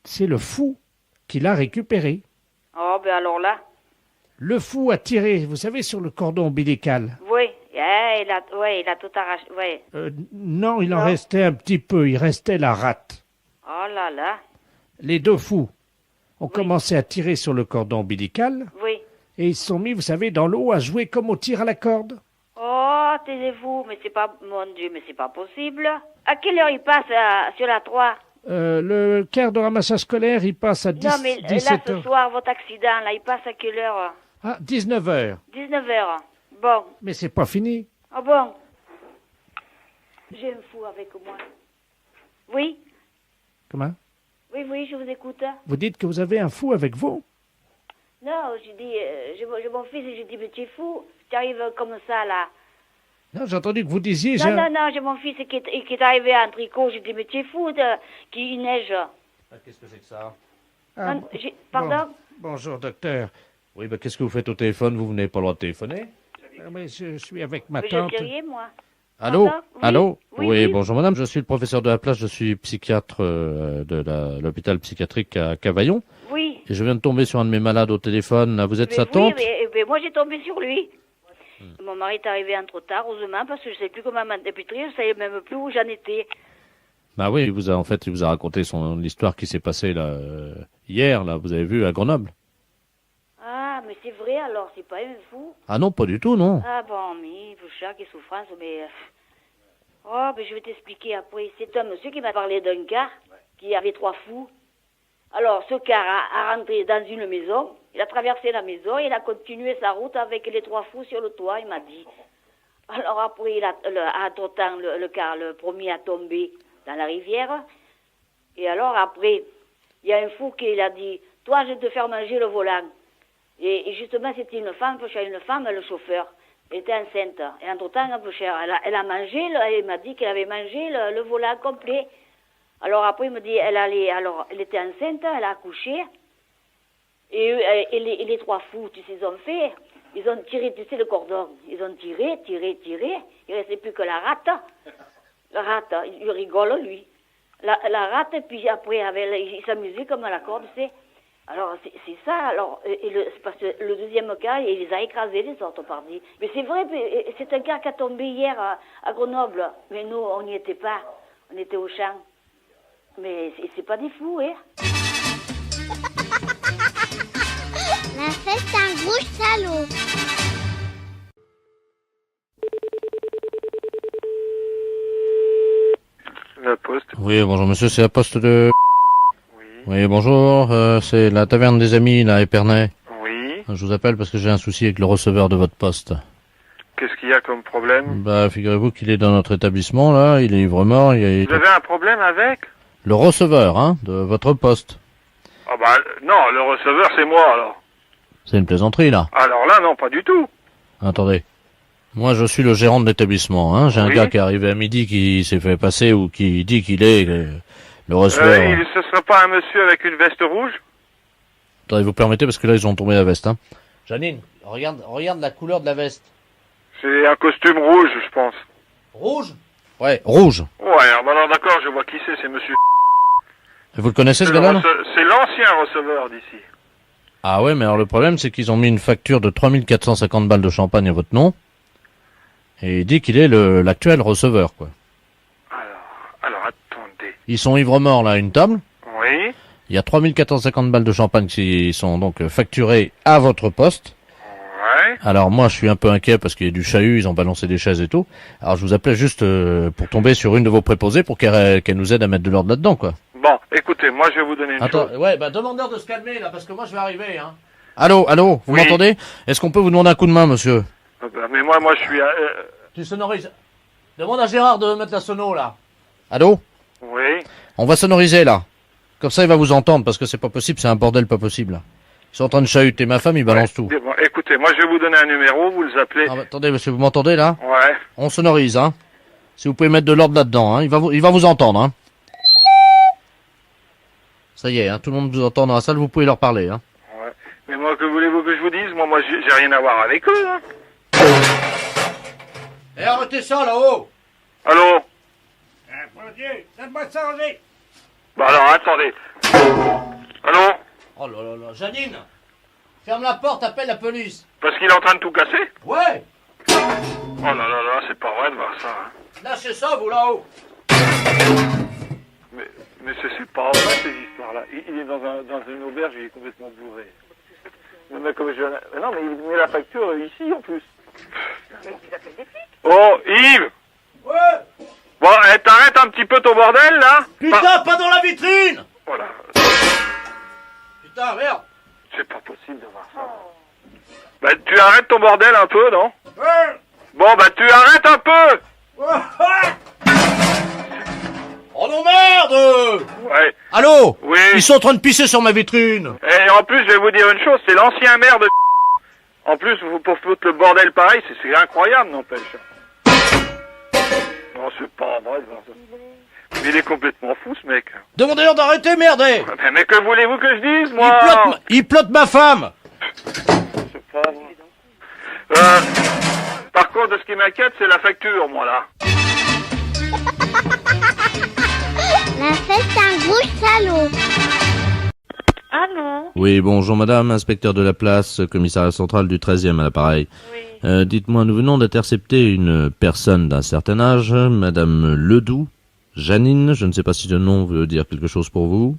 c'est le fou qui l'a récupéré. Oh, ben alors là. Le fou a tiré, vous savez, sur le cordon ombilical. Oui, il a tout arraché. Ouais. Non, il en Non. restait un petit peu, il restait la rate. Oh là là. Les 2 fous ont commencé à tirer sur le cordon ombilical Oui. et ils se sont mis, vous savez, dans l'eau à jouer comme au tir à la corde. Oh, taisez-vous, mais c'est pas... Mon Dieu, mais c'est pas possible. À quelle heure il passe sur la 3? Le quart de ramassage scolaire, il passe à 10, Non, mais là, 17 ce heures. soir, votre accident, là, il passe à quelle heure? Ah, 19 heures. 19h. Bon, Bon. Mais c'est pas fini. Ah bon? J'ai un fou avec moi. Oui? Comment? Oui, je vous écoute. Vous dites que vous avez un fou avec vous? Non, j'ai dit, j'ai mon fils et j'ai dit, mais tu es fou, tu arrives comme ça, là. Non, j'ai entendu que vous disiez... Non, j'ai mon fils qui est arrivé en tricot, j'ai dit, mais tu es fou, qu'il neige. Qu'est-ce que c'est que ça? Non, pardon? Bonjour, docteur. Oui, qu'est-ce que vous faites au téléphone? Vous n'avez pas le droit de téléphoner? Mais je suis avec ma Mais tante. je dis rien, moi. Allô? Pardon? Oui. Allô? Oui. Bonjour madame, je suis le professeur de la place, je suis psychiatre de l'hôpital psychiatrique à Cavaillon. Oui. Et je viens de tomber sur un de mes malades au téléphone. Là, vous êtes sa tante? Oui, mais moi j'ai tombé sur lui. Mon mari est arrivé un trop tard, heureusement, parce que je ne sais plus comment m'interpréter, je ne savais même plus où j'en étais. Bah oui, il vous a raconté l'histoire qui s'est passée là, hier, là, vous avez vu, à Grenoble. Ah, mais c'est vrai alors, c'est pas un fou. Ah non, pas du tout, non. Ah bon, mais Bouchard, quelle souffrance, mais... Oh, mais je vais t'expliquer après. C'est un monsieur qui m'a parlé d'un cas qui avait 3 fous. Alors, ce car a rentré dans une maison, il a traversé la maison, il a continué sa route avec les 3 fous sur le toit, il m'a dit. Alors après, entre-temps, le car, le premier a tombé dans la rivière. Et alors après, il y a un fou qui a dit, toi, je vais te faire manger le volant. Et justement, c'était une femme, le chauffeur. Elle était enceinte. Et entre-temps, elle a mangé, elle m'a dit qu'elle avait mangé le volant complet. Alors après, il me dit, elle était enceinte, elle a accouché. Et les 3 fous, tu sais, ils ont tiré, tu sais, le cordon. Ils ont tiré. Il ne restait plus que la rate. La rate, il rigole, lui. La rate, et puis après, il s'amusait comme à la corde, tu sais. Alors, c'est ça, alors, c'est parce que le deuxième cas, il les a écrasés, les autres, partis. Mais c'est vrai, c'est un cas qui a tombé hier à Grenoble. Mais nous, on n'y était pas. On était au champ. Mais c'est pas des fous, hein. La fête, c'est un gros salaud. La poste. Oui, bonjour monsieur, c'est la poste de... Oui, bonjour, c'est la taverne des amis, là, à Épernay. Oui. Je vous appelle parce que j'ai un souci avec le receveur de votre poste. Qu'est-ce qu'il y a comme problème? Bah, figurez-vous qu'il est dans notre établissement, là, il est ivre-mort, Vous avez un problème avec? Le receveur, hein, de votre poste. Ah bah, non, le receveur, c'est moi, alors. C'est une plaisanterie, là. Alors là, non, pas du tout. Attendez. Moi, je suis le gérant de l'établissement, hein. J'ai un gars qui est arrivé à midi qui s'est fait passer ou qui dit qu'il est le receveur. Ce serait pas un monsieur avec une veste rouge? Attendez, vous permettez, parce que là, ils ont tombé la veste, hein. Janine, regarde la couleur de la veste. C'est un costume rouge, je pense. Rouge? Ouais, rouge. Ouais, alors d'accord, je vois qui c'est monsieur. Et vous le connaissez, ce gars-là? C'est l'ancien receveur d'ici. Ah ouais, mais alors le problème, c'est qu'ils ont mis une facture de 3450 balles de champagne à votre nom. Et il dit qu'il est l'actuel receveur, quoi. Alors, attendez. Ils sont ivres-morts, là, à une table. Oui. Il y a 3450 balles de champagne qui sont donc facturées à votre poste. Ouais. Alors moi, je suis un peu inquiet parce qu'il y a du chahut, ils ont balancé des chaises et tout. Alors je vous appelais juste pour tomber sur une de vos préposées pour qu'elle nous aide à mettre de l'ordre là-dedans, quoi. Bon, écoutez, moi je vais vous donner une chose. Ouais, demandeur de se calmer, là, parce que moi je vais arriver, hein. Allô, vous m'entendez? Est-ce qu'on peut vous demander un coup de main, monsieur? Mais moi je suis... Tu sonorises. Demande à Gérard de mettre la sono, là. Allô? Oui. On va sonoriser, là. Comme ça, il va vous entendre, parce que c'est pas possible, c'est un bordel pas possible. Ils sont en train de chahuter ma femme, ils balancent tout. Bon, écoutez, moi je vais vous donner un numéro, vous les appelez. Attendez, monsieur, vous m'entendez, là? Ouais. On sonorise, hein. Si vous pouvez mettre de l'ordre là-dedans, hein. Il va vous entendre, hein. Ça y est, hein. Tout le monde vous entend dans la salle, vous pouvez leur parler, hein. Ouais. Mais moi, que voulez-vous que je vous dise? Moi, j'ai rien à voir avec eux, hein. Eh, arrêtez ça, là-haut! Allô? Mon Dieu, laisse-moi changer. Bah alors, attendez. Allô? Oh là là là, Janine! Ferme la porte, appelle la police! Parce qu'il est en train de tout casser? Ouais! Oh là là là, c'est pas vrai de voir ça, hein. Lâchez ça, vous, là-haut! Mais c'est pas vrai, ces histoires-là. Il est dans une auberge, il est complètement bourré. Mais comme mais non, mais il met la facture ici, en plus. Oh, Yves! Ouais! Bon, t'arrêtes un petit peu ton bordel, là? Putain, pas dans la vitrine! Voilà. Putain, merde! C'est pas possible de voir ça. Bah, tu arrêtes ton bordel un peu, non? Bon, bah tu arrêtes un peu. Oh non, merde! Ouais. Allô? Oui. Ils sont en train de pisser sur ma vitrine. Et en plus, je vais vous dire une chose, c'est l'ancien maire de... En plus, vous pour foutre le bordel pareil, c'est incroyable, n'empêche. Non, c'est pas vrai. Mais il est complètement fou, ce mec. Demandez-leur d'arrêter, merde! Mais que voulez-vous que je dise, moi? Il plotte ma femme! C'est pas vrai. Par contre, ce qui m'inquiète, c'est la facture, moi, là. La fête, c'est un gros salaud. Allô? Oui, bonjour madame, inspecteur de la place, commissariat central du 13e à l'appareil. Oui. Dites-moi, nous venons d'intercepter une personne d'un certain âge, madame Ledoux, Janine, je ne sais pas si le nom veut dire quelque chose pour vous.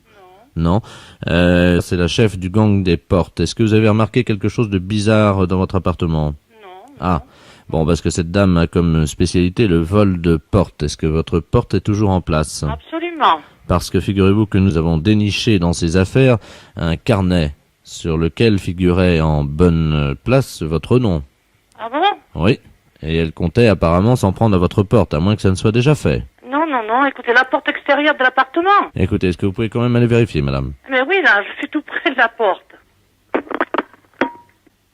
Non. C'est la chef du gang des portes. Est-ce que vous avez remarqué quelque chose de bizarre dans votre appartement? Non. Ah. Bon, parce que cette dame a comme spécialité le vol de porte. Est-ce que votre porte est toujours en place? Absolument. Parce que figurez-vous que nous avons déniché dans ses affaires un carnet sur lequel figurait en bonne place votre nom. Ah bon? Oui. Et elle comptait apparemment s'en prendre à votre porte, à moins que ça ne soit déjà fait. Non, écoutez, la porte extérieure de l'appartement. Écoutez, est-ce que vous pouvez quand même aller vérifier, madame? Mais oui, là, je suis tout près de la porte.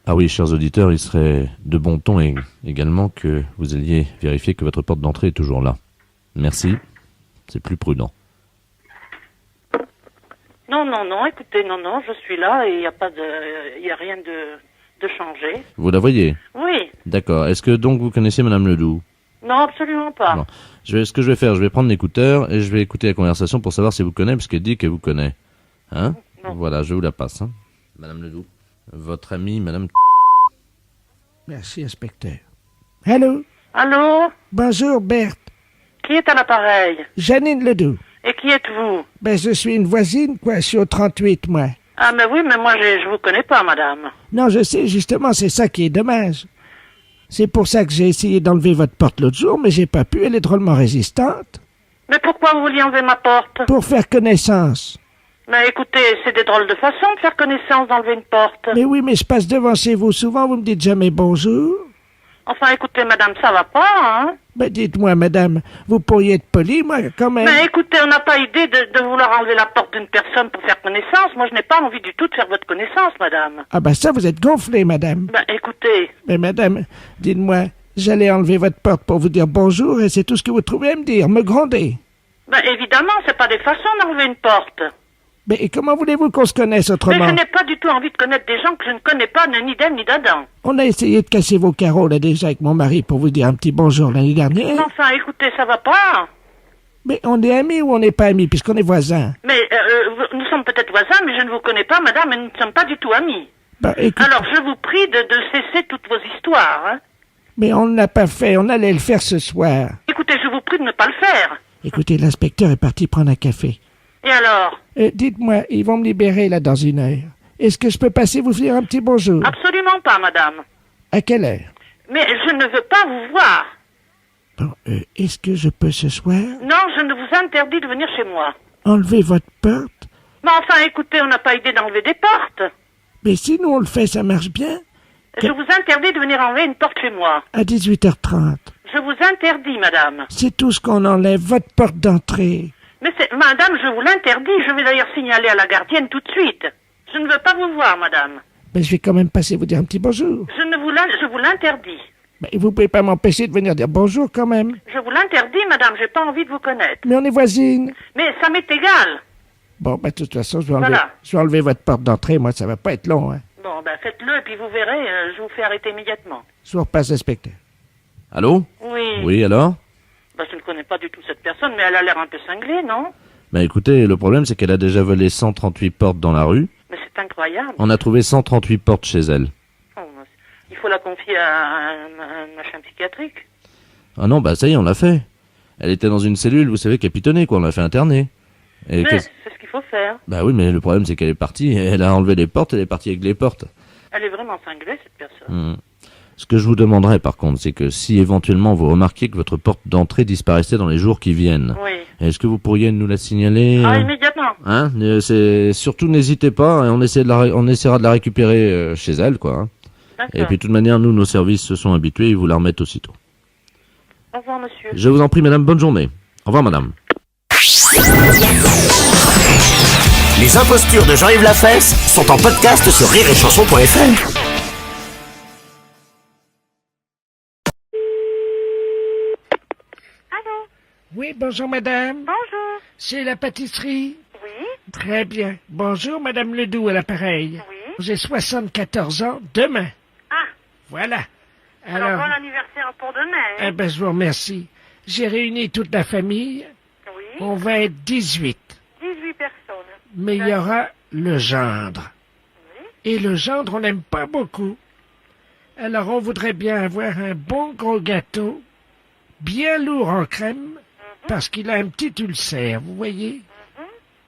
Ah oui, chers auditeurs, il serait de bon ton également que vous alliez vérifier que votre porte d'entrée est toujours là. Merci. C'est plus prudent. Non, écoutez, non, je suis là et il n'y a rien de changé. Vous la voyez? Oui. D'accord. Est-ce que donc vous connaissez madame Ledoux? Non, absolument pas. Non. Ce que je vais faire, je vais prendre l'écouteur et je vais écouter la conversation pour savoir si elle vous connaît, parce qu'elle dit qu'elle vous connaît. Hein? Non. Voilà, je vous la passe. Hein. Madame Ledoux, votre amie, madame... Merci, inspecteur. Allô? Allô? Bonjour, Berthe. Qui est à l'appareil? Janine Ledoux. Et qui êtes-vous? Ben, je suis une voisine, quoi. Je suis au 38, moi. Ah, mais oui, mais moi, je vous connais pas, madame. Non, je sais, justement, c'est ça qui est dommage. C'est pour ça que j'ai essayé d'enlever votre porte l'autre jour, mais j'ai pas pu, elle est drôlement résistante. Mais pourquoi vous vouliez enlever ma porte? Pour faire connaissance. Mais écoutez, c'est des drôles de façons de faire connaissance d'enlever une porte. Mais oui, mais je passe devant chez vous souvent, vous me dites jamais bonjour. Enfin, écoutez, madame, ça va pas, hein? Ben, dites-moi, madame, vous pourriez être polie, moi, quand même. Mais écoutez, on n'a pas idée de vouloir enlever la porte d'une personne pour faire connaissance. Moi, je n'ai pas envie du tout de faire votre connaissance, madame. Ah ben ça, vous êtes gonflée, madame. Ben, écoutez. Mais madame, dites-moi, j'allais enlever votre porte pour vous dire bonjour et c'est tout ce que vous trouvez à me dire, me gronder. Ben, évidemment, c'est pas des façons d'enlever une porte. Mais et comment voulez-vous qu'on se connaisse autrement? Mais je n'ai pas du tout envie de connaître des gens que je ne connais pas, ni d'elle ni d'Adam. On a essayé de casser vos carreaux, là, déjà, avec mon mari, pour vous dire un petit bonjour l'année dernière. Enfin, écoutez, ça va pas. Mais on est amis ou on n'est pas amis, puisqu'on est voisins? Mais nous sommes peut-être voisins, mais je ne vous connais pas, madame, et nous ne sommes pas du tout amis. Ben, écoute... Alors, je vous prie de cesser toutes vos histoires, hein. Mais on ne l'a pas fait, on allait le faire ce soir. Écoutez, je vous prie de ne pas le faire. Écoutez, l'inspecteur est parti prendre un café. Et alors? Dites-moi, ils vont me libérer, là, dans une heure. Est-ce que je peux passer vous dire un petit bonjour? Absolument pas, madame. À quelle heure? Mais je ne veux pas vous voir. Bon, est-ce que je peux ce soir? Non, je ne vous interdis de venir chez moi. Enlever votre porte? Mais enfin, écoutez, on n'a pas idée d'enlever des portes. Mais si nous on le fait, ça marche bien? Je vous interdis de venir enlever une porte chez moi. À 18h30. Je vous interdis, madame. C'est tout ce qu'on enlève, votre porte d'entrée. Mais madame, je vous l'interdis. Je vais d'ailleurs signaler à la gardienne tout de suite. Je ne veux pas vous voir, madame. Mais je vais quand même passer vous dire un petit bonjour. Je vous l'interdis. Mais vous pouvez pas m'empêcher de venir dire bonjour quand même. Je vous l'interdis, madame. J'ai pas envie de vous connaître. Mais on est voisines. Mais ça m'est égal. Bon, de toute façon, je vais enlever votre porte d'entrée. Moi, ça va pas être long, hein. Bon, faites-le et puis vous verrez, je vous fais arrêter immédiatement. Je vous repasse, inspecteur. Allô? Oui. Oui, alors? Je ne connais pas du tout cette personne, mais elle a l'air un peu cinglée, non? Écoutez, le problème, c'est qu'elle a déjà volé 138 portes dans la rue. Mais c'est incroyable. On a trouvé 138 portes chez elle. Oh, il faut la confier à un machin psychiatrique. Ah non, ça y est, on l'a fait. Elle était dans une cellule, vous savez, capitonnée, quoi. On l'a fait interner. Mais c'est ce qu'il faut faire. Bah oui, mais le problème, c'est qu'elle est partie. Elle a enlevé les portes, elle est partie avec les portes. Elle est vraiment cinglée, cette personne. Ce que je vous demanderais, par contre, c'est que si éventuellement vous remarquiez que votre porte d'entrée disparaissait dans les jours qui viennent, est-ce que vous pourriez nous la signaler? Ah, immédiatement. Hein? Surtout, n'hésitez pas, on essaiera de la récupérer chez elle, quoi. Et puis de toute manière, nous, nos services se sont habitués, ils vous la remettent aussitôt. Au revoir, monsieur. Je vous en prie, madame, bonne journée. Au revoir, madame. Les impostures de Jean-Yves Lafesse sont en podcast sur rireetchanson.fr. Allô? Oui, bonjour madame. Bonjour. C'est la pâtisserie? Oui. Très bien. Bonjour madame Ledoux à l'appareil. Oui. J'ai 74 ans demain. Ah. Voilà. Alors bon anniversaire pour demain. Eh ben, je vous remercie. J'ai réuni toute la famille. Oui. On va être 18. 18 personnes. Mais il y aura le gendre. Oui. Et le gendre, on n'aime pas beaucoup. Alors on voudrait bien avoir un bon gros gâteau, bien lourd en crème, parce qu'il a un petit ulcère, vous voyez?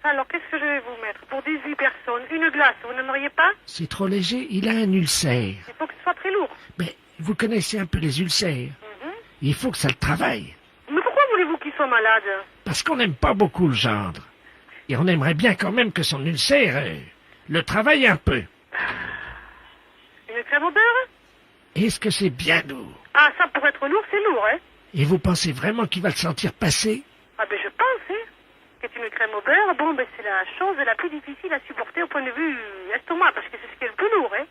Alors qu'est-ce que je vais vous mettre? Pour 18 personnes, une glace, vous n'aimeriez pas? C'est trop léger, il a un ulcère. Il faut que ce soit très lourd. Mais vous connaissez un peu les ulcères. Il faut que ça le travaille. Mais pourquoi voulez-vous qu'il soit malade? Parce qu'on n'aime pas beaucoup le gendre. Et on aimerait bien quand même que son ulcère le travaille un peu. Une crème au beurre? Est-ce que c'est bien lourd? Ah, ça pour être lourd, c'est lourd, hein? Et vous pensez vraiment qu'il va le sentir passer? Ah ben je pense, hein. C'est une crème au beurre, bon ben c'est la chose la plus difficile à supporter au point de vue estomac, parce que c'est ce qui est le plus lourd, hein.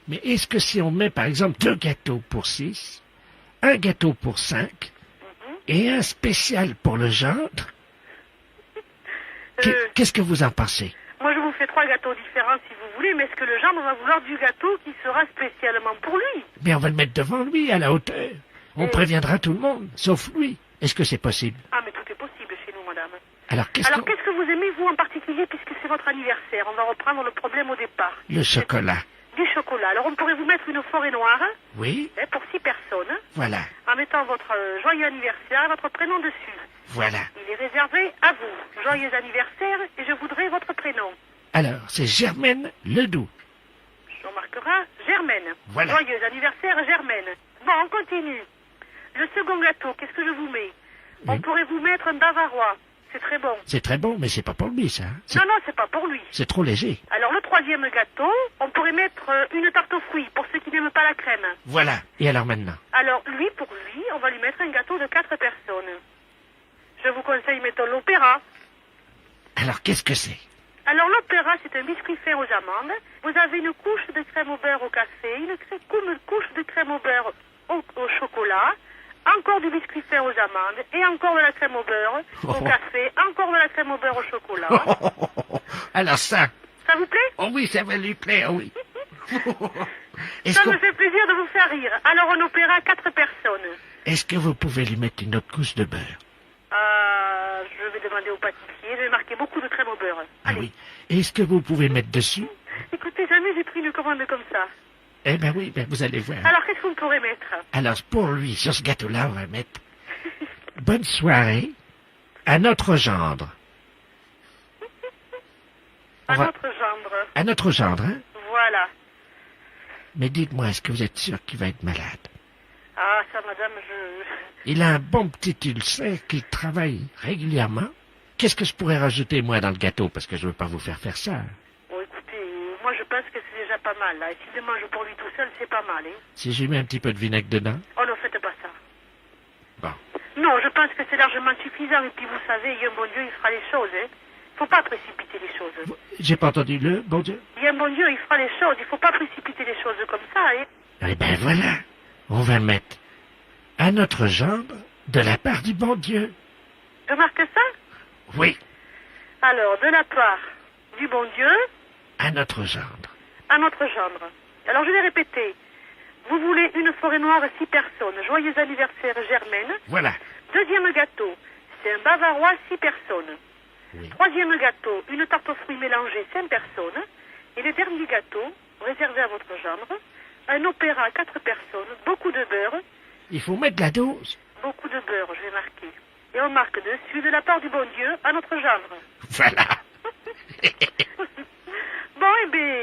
Mais est-ce que si on met par exemple 2 gâteaux pour 6, un gâteau pour 5, et un spécial pour le gendre, qu'est-ce que vous en pensez? Moi je vous fais 3 gâteaux différents si vous voulez, mais est-ce que le gendre va vouloir du gâteau qui sera spécialement pour lui? Mais on va le mettre devant lui, à la hauteur. On préviendra tout le monde, sauf lui. Est-ce que c'est possible? Ah mais tout est possible chez nous, madame. Alors qu'est-ce que vous aimez, vous, en particulier, puisque c'est votre anniversaire? On va reprendre le problème au départ. Le chocolat. Du chocolat. Alors, on pourrait vous mettre une forêt noire. Oui. Pour 6 personnes. Voilà. En mettant votre joyeux anniversaire et votre prénom dessus. Voilà. Il est réservé à vous. Joyeux anniversaire, et je voudrais votre prénom. Alors, c'est Germaine Ledoux. Je remarquera Germaine. Voilà. Joyeux anniversaire, Germaine. Bon, on continue. Le second gâteau, qu'est-ce que je vous mets? On pourrait vous mettre un bavarois. C'est très bon. C'est très bon, mais c'est pas pour lui, ça. Non, c'est pas pour lui. C'est trop léger. Alors, le troisième gâteau, on pourrait mettre une tarte aux fruits, pour ceux qui n'aiment pas la crème. Voilà. Et alors maintenant? Alors, pour lui, on va lui mettre un gâteau de 4 personnes. Je vous conseille, mettons, l'opéra. Alors, qu'est-ce que c'est? Alors, l'opéra, c'est un biscuit fait aux amandes. Vous avez une couche de crème au beurre au café, une couche de crème au beurre au chocolat, encore du biscuit fait aux amandes, et encore de la crème au beurre au café, encore de la crème au beurre au chocolat. Alors ça... Ça vous plaît? Oh oui, ça va lui plaire, oui. Ça me fait plaisir de vous faire rire. Alors, on opéra 4 personnes. Est-ce que vous pouvez lui mettre une autre couche de beurre? Je vais demander au pâtissier. Je vais marquer beaucoup de crème au beurre. Ah oui. Est-ce que vous pouvez mettre dessus? Écoutez, jamais j'ai pris une commande comme ça. Eh ben oui, vous allez voir. Alors, qu'est-ce qu'on pourrait mettre? Alors, pour lui, sur ce gâteau-là, on va mettre bonne soirée à notre gendre. À notre gendre. À notre gendre, hein? Voilà. Mais dites-moi, est-ce que vous êtes sûr qu'il va être malade? Ah, ça, madame, Il a un bon petit ulcère qu'il travaille régulièrement. Qu'est-ce que je pourrais rajouter, moi, dans le gâteau? Parce que je veux pas vous faire ça. Bon, écoutez, moi, je pense que c'est déjà pas mal, là. Et s'il le mange pour lui tout seul, c'est pas mal, hein. Si j'ai mis un petit peu de vinaigre dedans? Oh, ne faites pas ça. Bon. Non, je pense que c'est largement suffisant. Et puis, vous savez, il y a un bon Dieu, il fera les choses, hein. Faut pas précipiter les choses. J'ai pas entendu le bon Dieu. Il y a un bon Dieu, il fera les choses. Il faut pas précipiter les choses comme ça, hein. Eh ben voilà. On va mettre à notre gendre de la part du bon Dieu. Je marque ça? Oui. Alors, de la part du bon Dieu. À notre gendre. À notre gendre. Alors, je vais répéter. Vous voulez une forêt noire 6 personnes. Joyeux anniversaire, Germaine. Voilà. Deuxième gâteau, c'est un bavarois 6 personnes. Oui. Troisième gâteau, une tarte aux fruits mélangés 5 personnes. Et le dernier gâteau, réservé à votre gendre, un opéra 4 personnes, beaucoup de beurre. Il faut mettre de la dose. Beaucoup de beurre, je vais marquer. Et on marque dessus de la part du bon Dieu à notre gendre. Voilà. Bon, eh bien,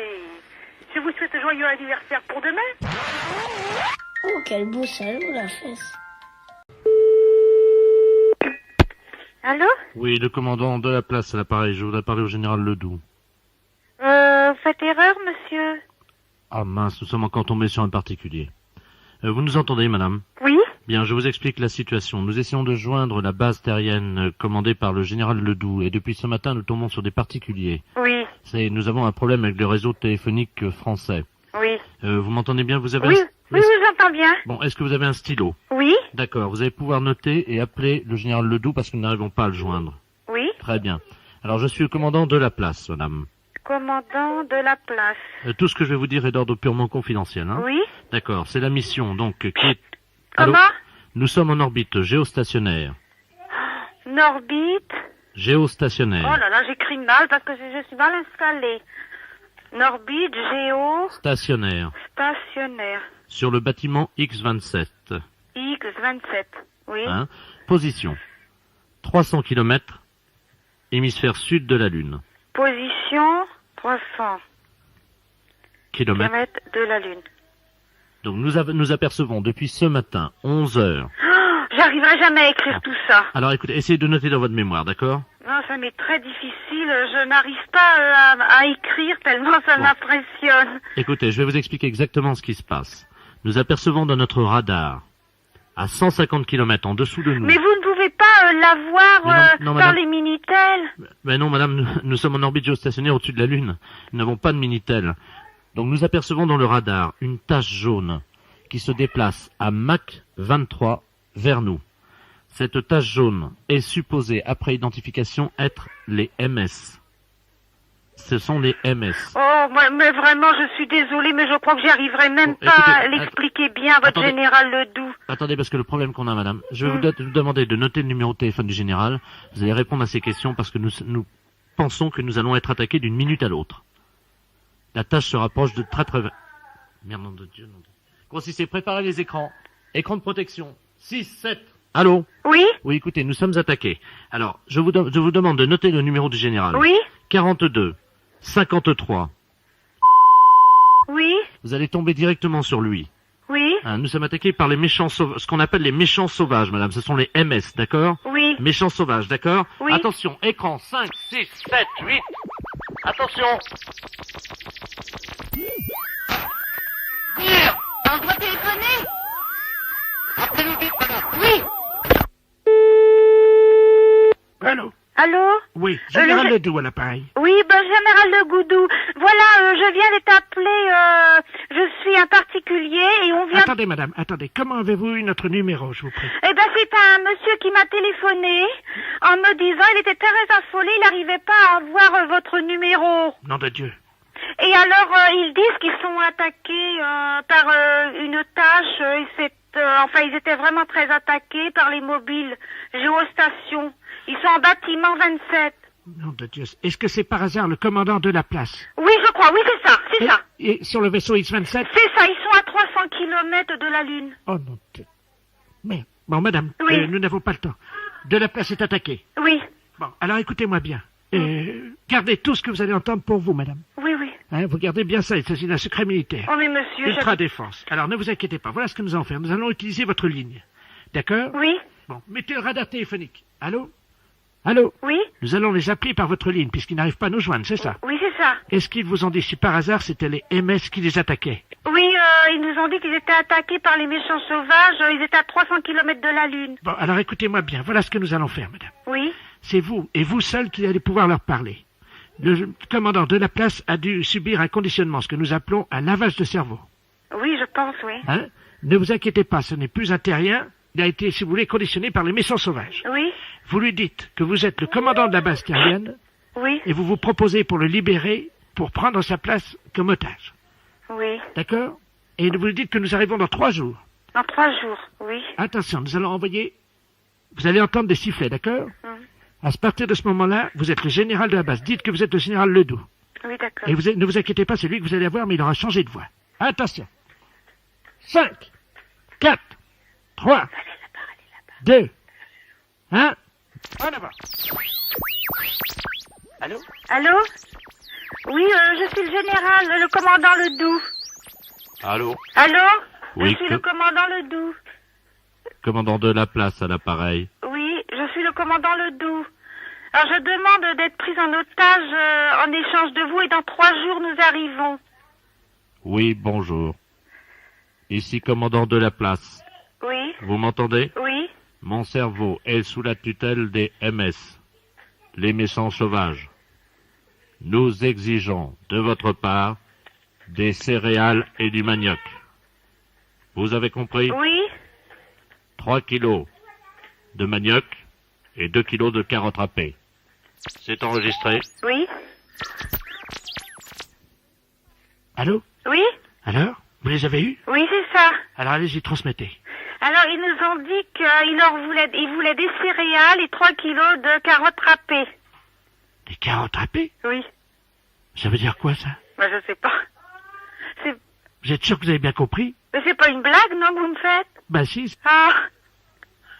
je vous souhaite joyeux anniversaire pour demain. Oh, quel beau salon, la fesse. Allô? Oui, le commandant de la place à l'appareil. Je voudrais parler au général Ledoux. Faites erreur, monsieur. Ah mince, nous sommes encore tombés sur un particulier. Vous nous entendez, madame? Oui. Bien, je vous explique la situation. Nous essayons de joindre la base terrienne commandée par le général Ledoux, et depuis ce matin, nous tombons sur des particuliers. Oui. Nous avons un problème avec le réseau téléphonique français. Oui. Vous m'entendez bien? Vous avez Oui, oui, je vous entends bien. Bon, est-ce que vous avez un stylo? Oui. D'accord, vous allez pouvoir noter et appeler le général Ledoux parce que nous n'arrivons pas à le joindre. Oui. Très bien. Alors, je suis le commandant de la place, madame. Commandant de la place. Tout ce que je vais vous dire est d'ordre purement confidentiel, hein? Oui. D'accord, c'est la mission, donc, qui est... Comment? Allô? Nous sommes en orbite géostationnaire. Une orbite. Géostationnaire. Oh là là, j'écris mal parce que je suis mal installée. Une orbite Stationnaire. Stationnaire. Sur le bâtiment X27. X27, oui. Hein? Position. 300 km, hémisphère sud de la Lune. Position 300 Kilomètres de la Lune. Donc nous apercevons depuis ce matin, 11 heures. Oh, j'arriverai jamais à écrire tout ça. Alors écoutez, essayez de noter dans votre mémoire, d'accord? Non, ça m'est très difficile. Je n'arrive pas à écrire tellement ça m'impressionne. Écoutez, je vais vous expliquer exactement ce qui se passe. Nous apercevons dans notre radar, à 150 km en dessous de nous. Mais vous ne pouvez pas l'avoir non, par madame. les Minitel. Mais non, madame, nous sommes en orbite géostationnaire au-dessus de la Lune. Nous n'avons pas de Minitel. Donc nous apercevons dans le radar une tache jaune qui se déplace à Mach 23 vers nous. Cette tache jaune est supposée, après identification, être les MS. Ce sont les MS. Oh, mais vraiment, je suis désolée, mais je crois que j'y arriverai même pas à l'expliquer bien à votre général Ledoux. Attendez, parce que le problème qu'on a, madame, je vais vous demander de noter le numéro de téléphone du général. Vous allez répondre à ces questions parce que nous pensons que nous allons être attaqués d'une minute à l'autre. La tâche se rapproche de très... Merde, nom de Dieu, nom de... Grossissez, préparez les écrans. Écran de protection. 6, 7. Allô? Oui? Oui, écoutez, nous sommes attaqués. Alors, je vous demande de noter le numéro du général. Oui? 42, 53. Oui? Vous allez tomber directement sur lui. Oui? Nous sommes attaqués par les méchants sauvages, ce qu'on appelle les méchants sauvages, madame. Ce sont les MS, d'accord? Oui. Méchants sauvages, d'accord? Oui. Attention, écran 5, 6, 7, 8. Attention. Dire, on doit téléphoner. Appelez-nous vite, madame. Oui. Allô? Allô? Oui, général Ledoux à l'appareil. Oui, général de Goudou. Voilà, je viens de t'appeler, je suis un particulier et on vient... Attendez, madame, attendez. Comment avez-vous eu notre numéro, je vous prie? Eh ben, c'est un monsieur qui m'a téléphoné en me disant, il était très affolé, il n'arrivait pas à avoir votre numéro. Nom de Dieu. Et alors, ils disent qu'ils sont attaqués par une tâche, enfin, ils étaient vraiment très attaqués par les mobiles géostations. Ils sont en bâtiment 27. Nom de Dieu. Est-ce que c'est par hasard le commandant de la place? Oui, je crois, oui, c'est ça, c'est ça. Et sur le vaisseau X-27? C'est ça, ils sont à 300 km de la Lune. Oh non. Mais, bon, madame, oui. Nous n'avons pas le temps. De la place est attaquée. Oui. Bon, alors écoutez-moi bien. Gardez tout ce que vous allez entendre pour vous, madame. Oui, oui. Hein, vous gardez bien ça, il s'agit d'un secret militaire. Oh, mais monsieur... Ultra-défense. Alors, ne vous inquiétez pas, voilà ce que nous allons faire. Nous allons utiliser votre ligne. D'accord? Oui. Bon, mettez le radar téléphonique. Allô? Allô? Oui. Nous allons les appeler par votre ligne, puisqu'ils n'arrivent pas à nous joindre, c'est ça? Oui, c'est ça. Est-ce qu'ils vous ont dit si par hasard c'était les MS qui les attaquaient? Oui, ils nous ont dit qu'ils étaient attaqués par les méchants sauvages, ils étaient à 300 km de la Lune. Bon, alors écoutez-moi bien, voilà ce que nous allons faire, madame. Oui. C'est vous, et vous seul, qui allez pouvoir leur parler. Le commandant de la place a dû subir un conditionnement, ce que nous appelons un lavage de cerveau. Oui, je pense, oui. Hein? Ne vous inquiétez pas, ce n'est plus un terrien. Il a été, si vous voulez, conditionné par les méchants sauvages. Oui. Vous lui dites que vous êtes le commandant de la base terrienne. Oui. Et vous vous proposez pour le libérer, pour prendre sa place comme otage. Oui. D'accord? Et vous lui dites que nous arrivons dans 3 jours. Dans 3 jours, oui. Attention, nous allons envoyer... Vous allez entendre des sifflets, d'accord? À partir de ce moment-là, vous êtes le général de la base. Dites que vous êtes le général Ledoux. Oui, d'accord. Et ne vous inquiétez pas, c'est lui que vous allez avoir, mais il aura changé de voix. Attention. 5, 4, 3, 2, 1. En avant. Allô? Allô? Oui, je suis le général, le commandant Ledoux. Allô? Allô? Oui, je suis le commandant Ledoux. Commandant de la place à l'appareil. Oui, je suis le commandant Ledoux. Alors je demande d'être prise en otage en échange de vous et dans 3 jours nous arrivons. Oui, bonjour. Ici, commandant de la place. Oui. Vous m'entendez? Oui. Mon cerveau est sous la tutelle des MS, les méchants sauvages. Nous exigeons de votre part des céréales et du manioc. Vous avez compris? Oui. 3 kilos de manioc et 2 kilos de carottes râpées. C'est enregistré? Oui. Allô? Oui. Alors? Vous les avez eus? Oui, c'est ça. Alors allez-y, transmettez. Alors, ils nous ont dit qu'ils voulaient des céréales et 3 kilos de carottes râpées. Des carottes râpées? Oui. Ça veut dire quoi, ça? Ben, je sais pas. Vous êtes sûr que vous avez bien compris? Mais c'est pas une blague, non, que vous me faites? Ben si. Ah.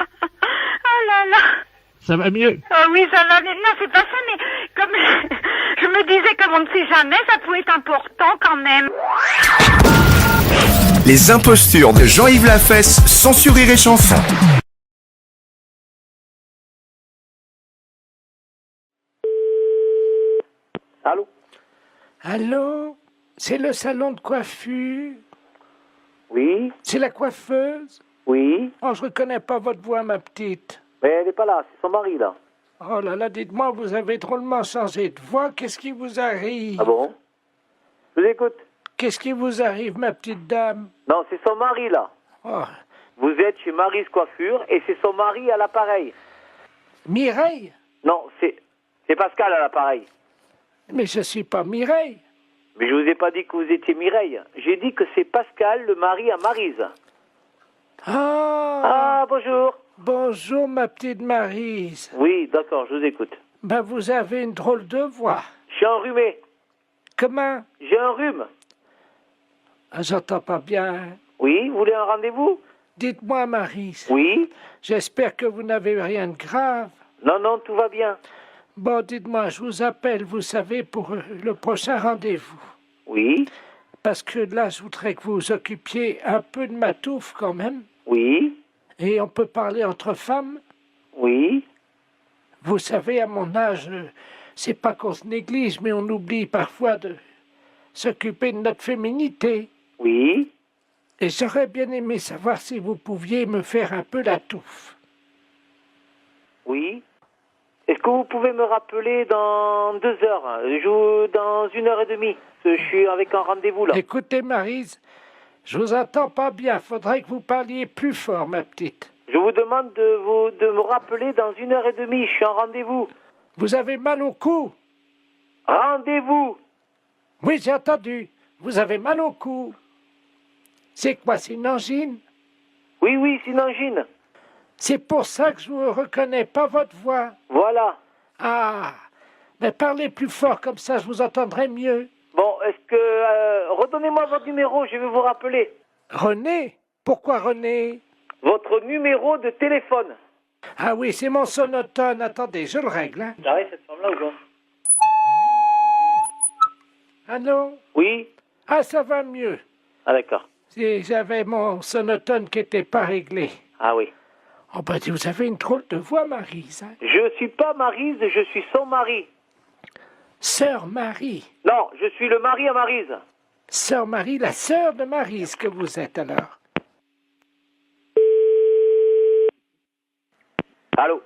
Oh là là. Ça va mieux? Oh oui, ça va. Non, c'est pas ça, mais comme je me disais, comme on ne sait jamais, ça pouvait être important quand même. Les impostures de Jean-Yves Lafesse, sans sourire et chanson. Allô? Allô? C'est le salon de coiffure? Oui. C'est la coiffeuse? Oui. Oh, je reconnais pas votre voix, ma petite. Mais elle n'est pas là, c'est son mari, là. Oh là là, dites-moi, vous avez drôlement changé de voix. Qu'est-ce qui vous arrive? Ah bon? Je vous écoute. Qu'est-ce qui vous arrive, ma petite dame? Non, c'est son mari, là. Oh. Vous êtes chez Mary's Coiffure et c'est son mari à l'appareil. Mireille? Non, c'est Pascal à l'appareil. Mais je suis pas Mireille. Mais je vous ai pas dit que vous étiez Mireille. J'ai dit que c'est Pascal, le mari à Maryse. Ah, bonjour. Bonjour, ma petite Maryse. Oui, d'accord, je vous écoute. Ben, vous avez une drôle de voix. Je suis enrhumé. Comment? J'ai un rhume. Ah, j'entends pas bien. Oui, vous voulez un rendez-vous? Dites-moi, Maryse. Oui. J'espère que vous n'avez rien de grave. Non, non, tout va bien. Bon, dites-moi, je vous appelle, vous savez, pour le prochain rendez-vous. Oui. Parce que là, je voudrais que vous vous occupiez un peu de ma touffe quand même. Oui. Et on peut parler entre femmes. Oui. Vous savez, à mon âge, c'est pas qu'on se néglige, mais on oublie parfois de s'occuper de notre féminité. Oui. Et j'aurais bien aimé savoir si vous pouviez me faire un peu la touffe. Oui. Est-ce que vous pouvez me rappeler dans 2 heures, dans 1h30? Je suis avec un rendez-vous là. Écoutez, Maryse, je vous entends pas bien. Faudrait que vous parliez plus fort, ma petite. Je vous demande de me rappeler dans 1h30. Je suis en rendez-vous. Vous avez mal au cou? Rendez-vous. Oui, j'ai entendu. Vous avez mal au cou. C'est quoi, c'est une angine? Oui, oui, c'est une angine. C'est pour ça que je ne reconnais pas votre voix. Voilà. Ah, mais parlez plus fort, comme ça je vous entendrai mieux. Bon, est-ce que... redonnez-moi votre numéro, je vais vous rappeler. René? Pourquoi René? Votre numéro de téléphone. Ah oui, c'est mon sonotone. Attendez, je le règle. Hein. J'arrive cette femme-là ou quoi? Allô? Oui. Ah, ça va mieux. Ah, d'accord. J'avais mon sonotone qui n'était pas réglé. Ah oui. Oh ben, vous avez une drôle de voix, Maryse. Hein? Je suis pas Maryse, je suis son mari. Sœur Marie. Non, je suis le mari à Maryse. Sœur Marie, la sœur de Maryse que vous êtes alors. Allô?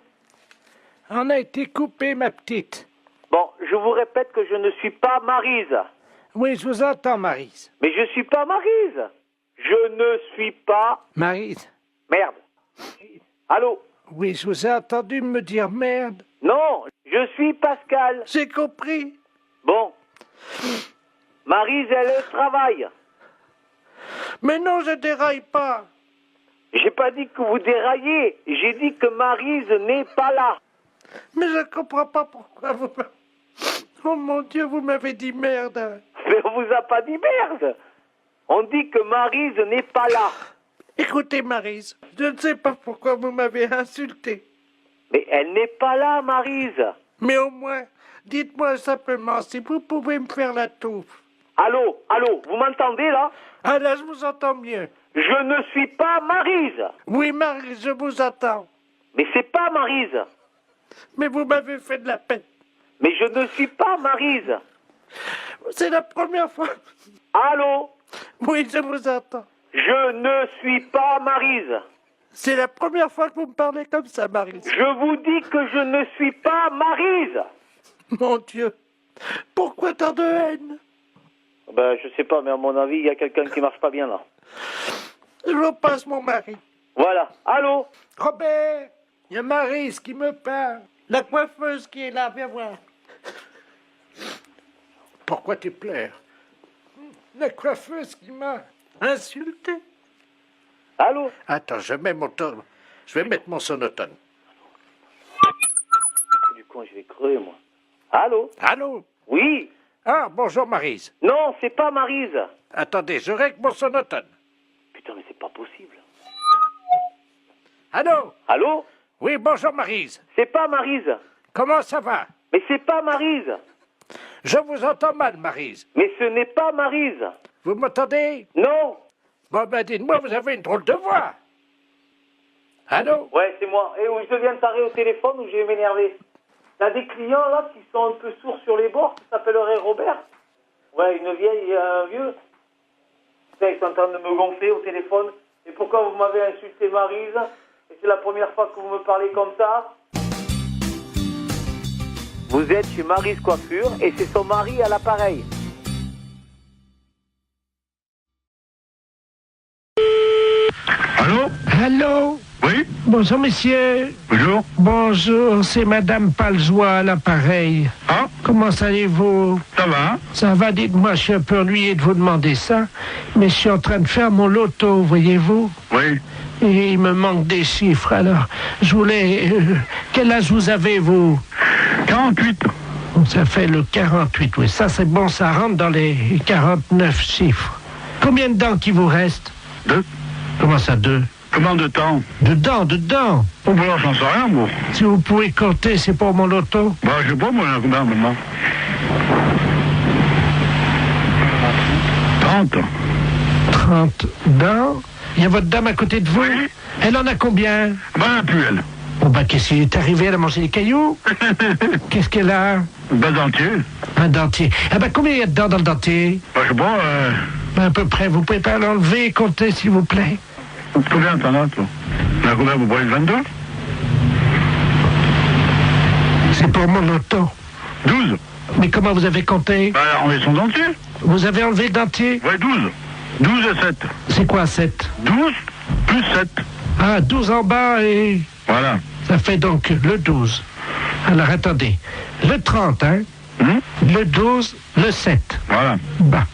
On a été coupé, ma petite. Bon, je vous répète que je ne suis pas Maryse. Oui, je vous entends, Maryse. Mais je suis pas Maryse. Je ne suis pas... Maryse. Merde. Allô? Oui, je vous ai entendu me dire merde. Non, je suis Pascal. J'ai compris. Bon. Maryse, elle est au travail. Mais non, je déraille pas. J'ai pas dit que vous déraillez. J'ai dit que Maryse n'est pas là. Mais je comprends pas pourquoi vous... Oh mon Dieu, vous m'avez dit merde. Mais on vous a pas dit merde. On dit que Maryse n'est pas là. Écoutez, Maryse, je ne sais pas pourquoi vous m'avez insulté. Mais elle n'est pas là, Maryse. Mais au moins, dites-moi simplement si vous pouvez me faire la touffe. Allô, allô, vous m'entendez là? Ah là, je vous entends mieux. Je ne suis pas Maryse. Oui, Maryse, je vous attends. Mais c'est pas Maryse. Mais vous m'avez fait de la peine. Mais je ne suis pas Maryse. C'est la première fois. Allô? Oui, je vous entends. Je ne suis pas Maryse. C'est la première fois que vous me parlez comme ça, Maryse. Je vous dis que je ne suis pas Maryse. Mon Dieu, pourquoi tant de haine? Ben, je sais pas, mais à mon avis, il y a quelqu'un qui marche pas bien là. Je vous passe mon mari. Voilà. Allô? Robert, il y a Maryse qui me parle. La coiffeuse qui est là, viens voir. Pourquoi tu pleures? La coiffeuse qui m'a insulté. Allô? Attends, je vais mettre mon sonotone. Du con, je vais crever, moi. Allô? Allô? Oui? Ah, bonjour Maryse. Non, c'est pas Maryse. Attendez, je règle mon sonotone. Putain, mais c'est pas possible. Allô? Allô? Oui, bonjour Maryse. C'est pas Maryse. Comment ça va? Mais c'est pas Maryse. Je vous entends mal, Maryse. Mais ce n'est pas Maryse. Vous m'entendez? Non. Bon, ben dites-moi, vous avez une drôle de voix. Allô? Ouais, c'est moi. Et où je deviens taré au téléphone ou je vais m'énerver. T'as des clients là qui sont un peu sourds sur les bords, qui s'appelleraient Robert. Ouais, une vieille et un vieux. Putain, ils sont en train de me gonfler au téléphone. Et pourquoi vous m'avez insulté Maryse? Et c'est la première fois que vous me parlez comme ça? Vous êtes chez Maryse Coiffure et c'est son mari à l'appareil. Allô? Allô? Oui? Bonjour, messieurs. Bonjour. Bonjour, c'est Madame Palzois à l'appareil. Ah? Comment allez-vous? Ça va? Ça va, dites-moi, je suis un peu ennuyé de vous demander ça, mais je suis en train de faire mon loto, voyez-vous? Oui. Et il me manque des chiffres, alors je voulais... quel âge vous avez, vous? 48. Ça fait le 48, oui. Ça, c'est bon, ça rentre dans les 49 chiffres. Combien de dents qui vous reste? 2. Comment ça, 2? Combien de temps? De dents. Oh, ben là, j'en sais rien, moi. Si vous pouvez compter, c'est pour mon loto. Bah, je sais pas, moi, combien maintenant? 30. 30 dents. Il y a votre dame à côté de vous? Oui. Elle en a combien? Ben, plus elle. Oh, bah, qu'est-ce qui est arrivé? Elle a mangé des cailloux? Qu'est-ce qu'elle a? Ben, dentier. Un dentier. Ah, bah, combien il y a de dents dans le dentier? Ben, je sais pas, Ben, à peu près. Vous pouvez pas l'enlever et compter, s'il vous plaît? combien t'en as, toi? Ben, combien vous voyez? 22? C'est pour mon loto. 12. Mais comment vous avez compté? Ben, enlever son dentier. Vous avez enlevé le dentier? Ouais, 12. 12 et 7. C'est quoi, 7? 12 plus 7. Ah, 12 en bas et... Voilà. Ça fait donc le 12. Alors, attendez. Le 30, hein? Le 12, le 7. Voilà. Bah.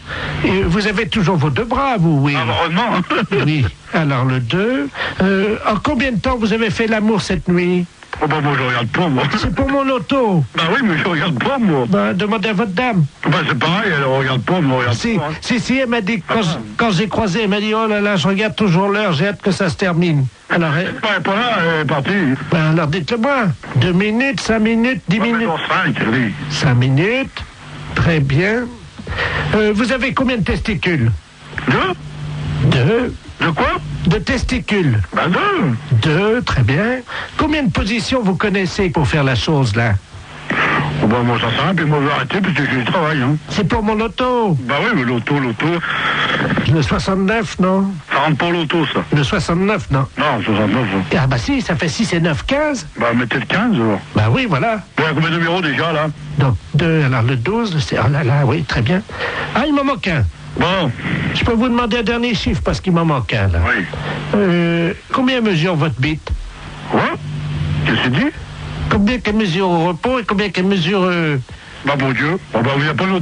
Et vous avez toujours vos deux bras, vous, oui? Heureusement. Oui. Alors, le 2. En combien de temps vous avez fait l'amour cette nuit? Oh, bah, moi, je regarde pas, moi. C'est pour mon loto. Bah oui, mais je regarde pas, moi. Bah, demandez à votre dame. Bah, c'est pareil, elle regarde pas, moi, regarde Si, pas. Hein. si, elle m'a dit, quand j'ai croisé, elle m'a dit, oh là là, je regarde toujours l'heure, j'ai hâte que ça se termine. Alors, Elle est pas là, elle est partie. ben, alors dites-le-moi. 2 minutes, 5 minutes, 10 minutes. 5, lui. 5 minutes. Très bien. Vous avez combien de testicules? 2. De quoi? De testicules. Ben 2, très bien. Combien de positions vous connaissez pour faire la chose, là? Oh, bah, moi, ça sert à rien, puis moi, je vais arrêter, parce que j'ai du travail, hein. C'est pour mon loto. Bah oui, mais l'auto. Le 69, non? Ça rentre pas l'auto, ça. Le 69, non? Non, 69, ça. Ah bah si, ça fait 6 et 9, 15. Bah, mettez le 15, alors. Bah oui, voilà. Bon, il y a combien de numéros, déjà, là? Donc 2, alors le 12, c'est... Oh là là, oui, très bien. Ah, il m'en manque un. Bon. Je peux vous demander un dernier chiffre, parce qu'il m'en manque un, là. Oui. Combien mesure votre bite? Quoi? Qu'est-ce que tu dis? Combien qu'elle mesure au repos et combien qu'elle mesure... Bah, mon Dieu. Oh, bah, il n'y a pas